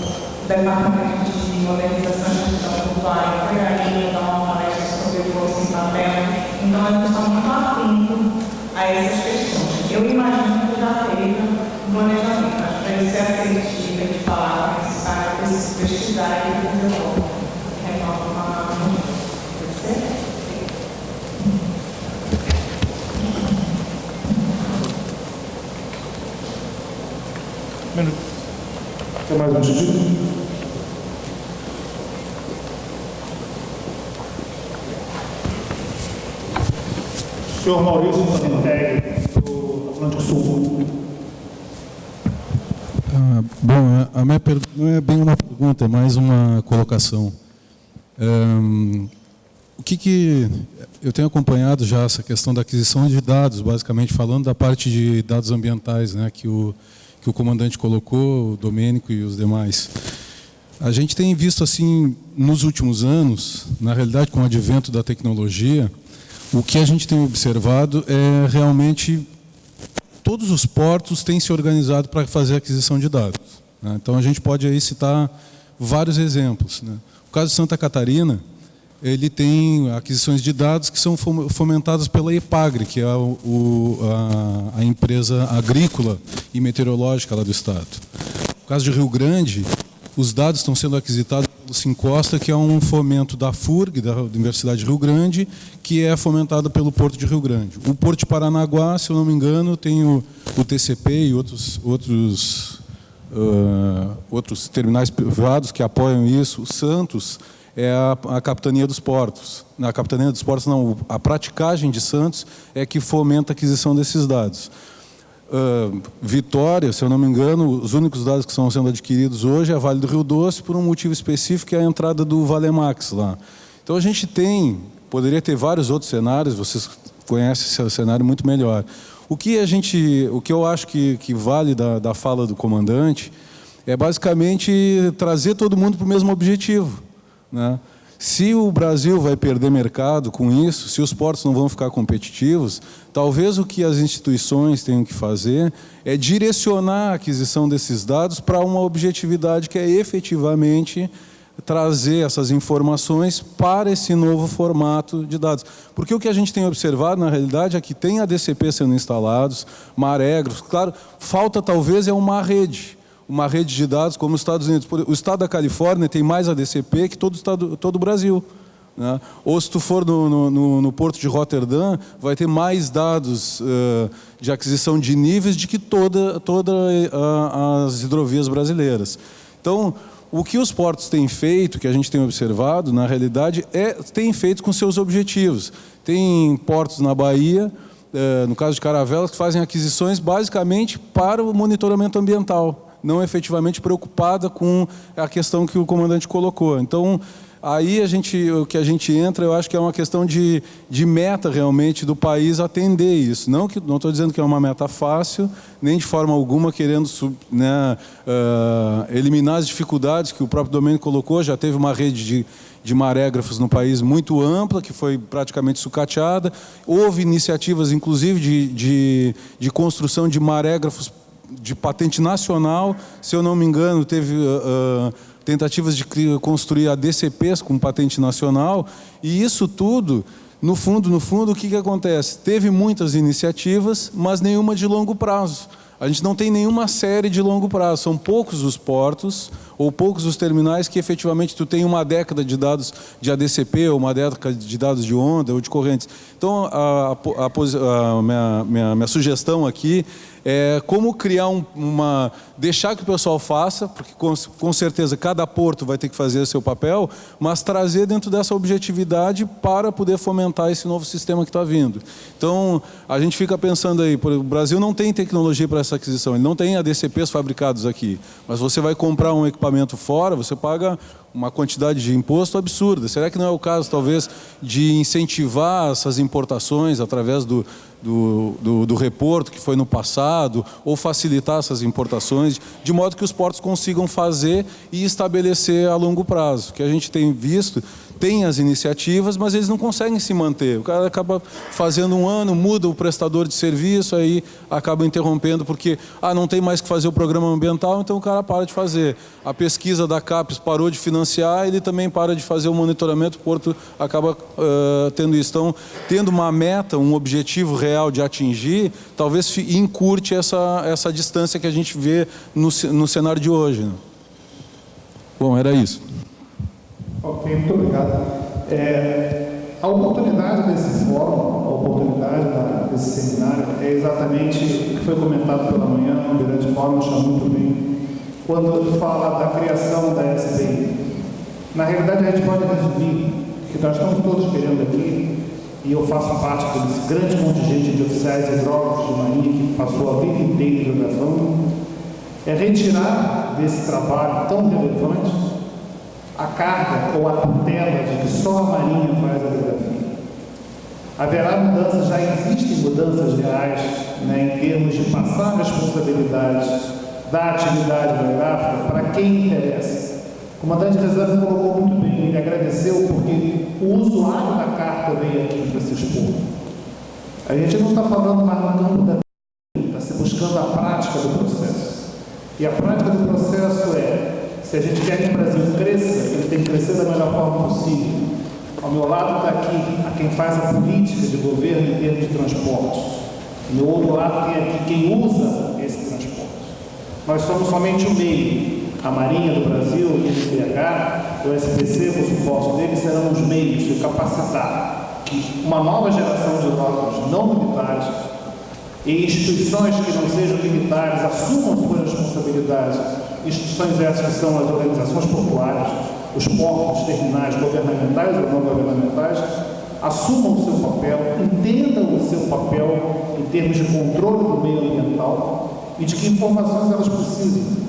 Departamento de Modernização e Gestão Portuária foi aí dar uma palestra sobre o bolso em papel, então a gente está muito atento a essas questões. Eu imagino que já teve um planejamento, mas para ele ser assertivo de falar que é necessário, eu preciso pesquisar e depois eu vou retomar. Pode ser? Tem mais um pedido? Senhor Maurício Saninteg, do Atlântico Sul. Bom, a minha pergunta não é bem uma pergunta, é mais uma colocação. O que eu tenho acompanhado já essa questão da aquisição de dados, basicamente falando da parte de dados ambientais, né, que o comandante colocou, o Domênico e os demais. A gente tem visto assim, nos últimos anos, na realidade com o advento da tecnologia, o que a gente tem observado é realmente todos os portos têm se organizado para fazer a aquisição de dados, né? Então a gente pode aí citar vários exemplos, né? O caso de Santa Catarina, ele tem aquisições de dados que são fomentadas pela EPAGRE, que é a empresa agrícola e meteorológica lá do estado. No caso de Rio Grande, os dados estão sendo aquisitados Carlos Costa, que é um fomento da FURG, da Universidade de Rio Grande, que é fomentado pelo Porto de Rio Grande. O Porto de Paranaguá, se eu não me engano, tem o TCP e outros terminais privados que apoiam isso. O Santos é a Capitania dos Portos. Na Capitania dos Portos, não, a praticagem de Santos é que fomenta a aquisição desses dados. Vitória, se eu não me engano, os únicos dados que estão sendo adquiridos hoje é a Vale do Rio Doce, por um motivo específico, que é a entrada do Valemax lá. Então a gente poderia ter vários outros cenários, vocês conhecem esse cenário muito melhor. O que eu acho que vale da fala do comandante é basicamente trazer todo mundo para o mesmo objetivo, né? Se o Brasil vai perder mercado com isso, se os portos não vão ficar competitivos, talvez o que as instituições tenham que fazer é direcionar a aquisição desses dados para uma objetividade que é efetivamente trazer essas informações para esse novo formato de dados. Porque o que a gente tem observado, na realidade, é que tem ADCP sendo instalados, marégrafos, claro, falta talvez uma rede de dados como os Estados Unidos. O estado da Califórnia tem mais ADCP que todo o Brasil, né? Ou se tu for no porto de Roterdã, vai ter mais dados de aquisição de níveis de que todas as hidrovias brasileiras. Então, o que os portos têm feito, que a gente tem observado, na realidade, tem feito com seus objetivos. Tem portos na Bahia, no caso de Caravelas, que fazem aquisições basicamente para o monitoramento ambiental, não efetivamente preocupada com a questão que o comandante colocou. Então, aí o que a gente entra, eu acho que é uma questão de meta realmente do país atender isso. Não estou dizendo que é uma meta fácil, nem de forma alguma querendo eliminar as dificuldades que o próprio Domênico colocou. Já teve uma rede de marégrafos no país muito ampla, que foi praticamente sucateada. Houve iniciativas, inclusive, de construção de marégrafos de patente nacional. Se eu não me engano, teve tentativas de construir ADCPs com patente nacional, e isso tudo, no fundo, o que acontece? Teve muitas iniciativas, mas nenhuma de longo prazo. A gente não tem nenhuma série de longo prazo, são poucos os portos ou poucos os terminais que efetivamente tu tem uma década de dados de ADCP ou uma década de dados de onda ou de correntes. Então, minha sugestão aqui é como criar deixar que o pessoal faça, porque com certeza cada porto vai ter que fazer o seu papel, mas trazer dentro dessa objetividade para poder fomentar esse novo sistema que está vindo. Então, a gente fica pensando aí, o Brasil não tem tecnologia para essa aquisição, ele não tem ADCPs fabricados aqui, mas você vai comprar um equipamento fora, você paga uma quantidade de imposto absurda. Será que não é o caso, talvez, de incentivar essas importações através do reporto que foi no passado, ou facilitar essas importações, de modo que os portos consigam fazer e estabelecer a longo prazo? O que a gente tem visto, tem as iniciativas, mas eles não conseguem se manter. O cara acaba fazendo um ano, muda o prestador de serviço, aí acaba interrompendo porque não tem mais que fazer o programa ambiental, então o cara para de fazer. A pesquisa da CAPES parou de financiar, ele também para de fazer o monitoramento, o porto acaba tendo isso. Então, tendo uma meta, um objetivo real de atingir, talvez encurte essa distância que a gente vê no cenário de hoje, né? Bom, era isso. Ok, muito obrigado. A oportunidade desse fórum, a oportunidade desse seminário é exatamente o que foi comentado pela manhã, o Almirante Paulo me chamou muito bem, quando fala da criação da SPI. Na realidade, a gente pode resumir que nós estamos todos querendo aqui, e eu faço parte desse grande contingente de oficiais e hidrógrafos de marinha que passou a vida inteira em hidrografão, é retirar desse trabalho tão relevante a carga ou a tutela de que só a Marinha faz a hidrografia. Haverá mudanças, já existem mudanças reais, né, em termos de passar responsabilidades da atividade hidrográfica para quem interessa. O comandante Rezano colocou muito bem, ele agradeceu porque o usuário da carta veio aqui para se expor. A gente não está falando mais no campo da teoria, está se buscando a prática do processo. E a prática do processo se a gente quer que o Brasil cresça, ele tem que crescer da melhor forma possível. Ao meu lado está aqui quem faz a política de governo em termos de transporte. Do meu outro lado tem aqui quem usa esse transporte. Nós somos somente o meio. A Marinha do Brasil e o ICH do SPC, o suporte dele, serão os meios de capacitar uma nova geração de órgãos não militares e instituições que não sejam militares assumam suas responsabilidades. Instituições essas que são as organizações populares, os portos, terminais governamentais ou não governamentais, assumam o seu papel, entendam o seu papel em termos de controle do meio ambiental e de que informações elas precisam.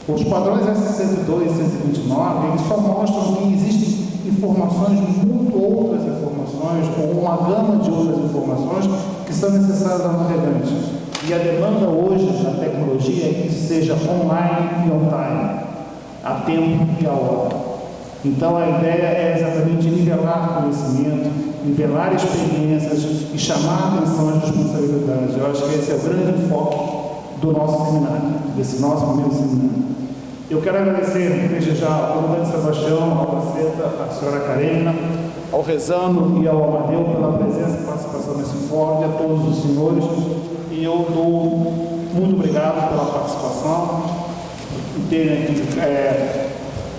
Os padrões S102 e 129, eles só mostram que existem informações, muito outras informações, ou uma gama de outras informações que são necessárias ao navegante. E a demanda hoje da tecnologia é que isso seja online e on-time, a tempo e a hora. Então a ideia é exatamente nivelar conhecimento, nivelar experiências e chamar a atenção às responsabilidades. Eu acho que esse é o grande foco do nosso seminário, desse nosso primeiro seminário. Eu quero agradecer, desde já, ao comandante Sebastião, ao Paceta, à senhora Karina, ao Rezano e ao Amadeu pela presença e participação nesse fórum, e a todos os senhores. E eu dou muito obrigado pela participação, por terem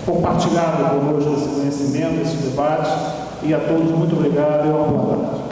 compartilhado conosco esse conhecimento, esse debate, e a todos muito obrigado e uma boa tarde.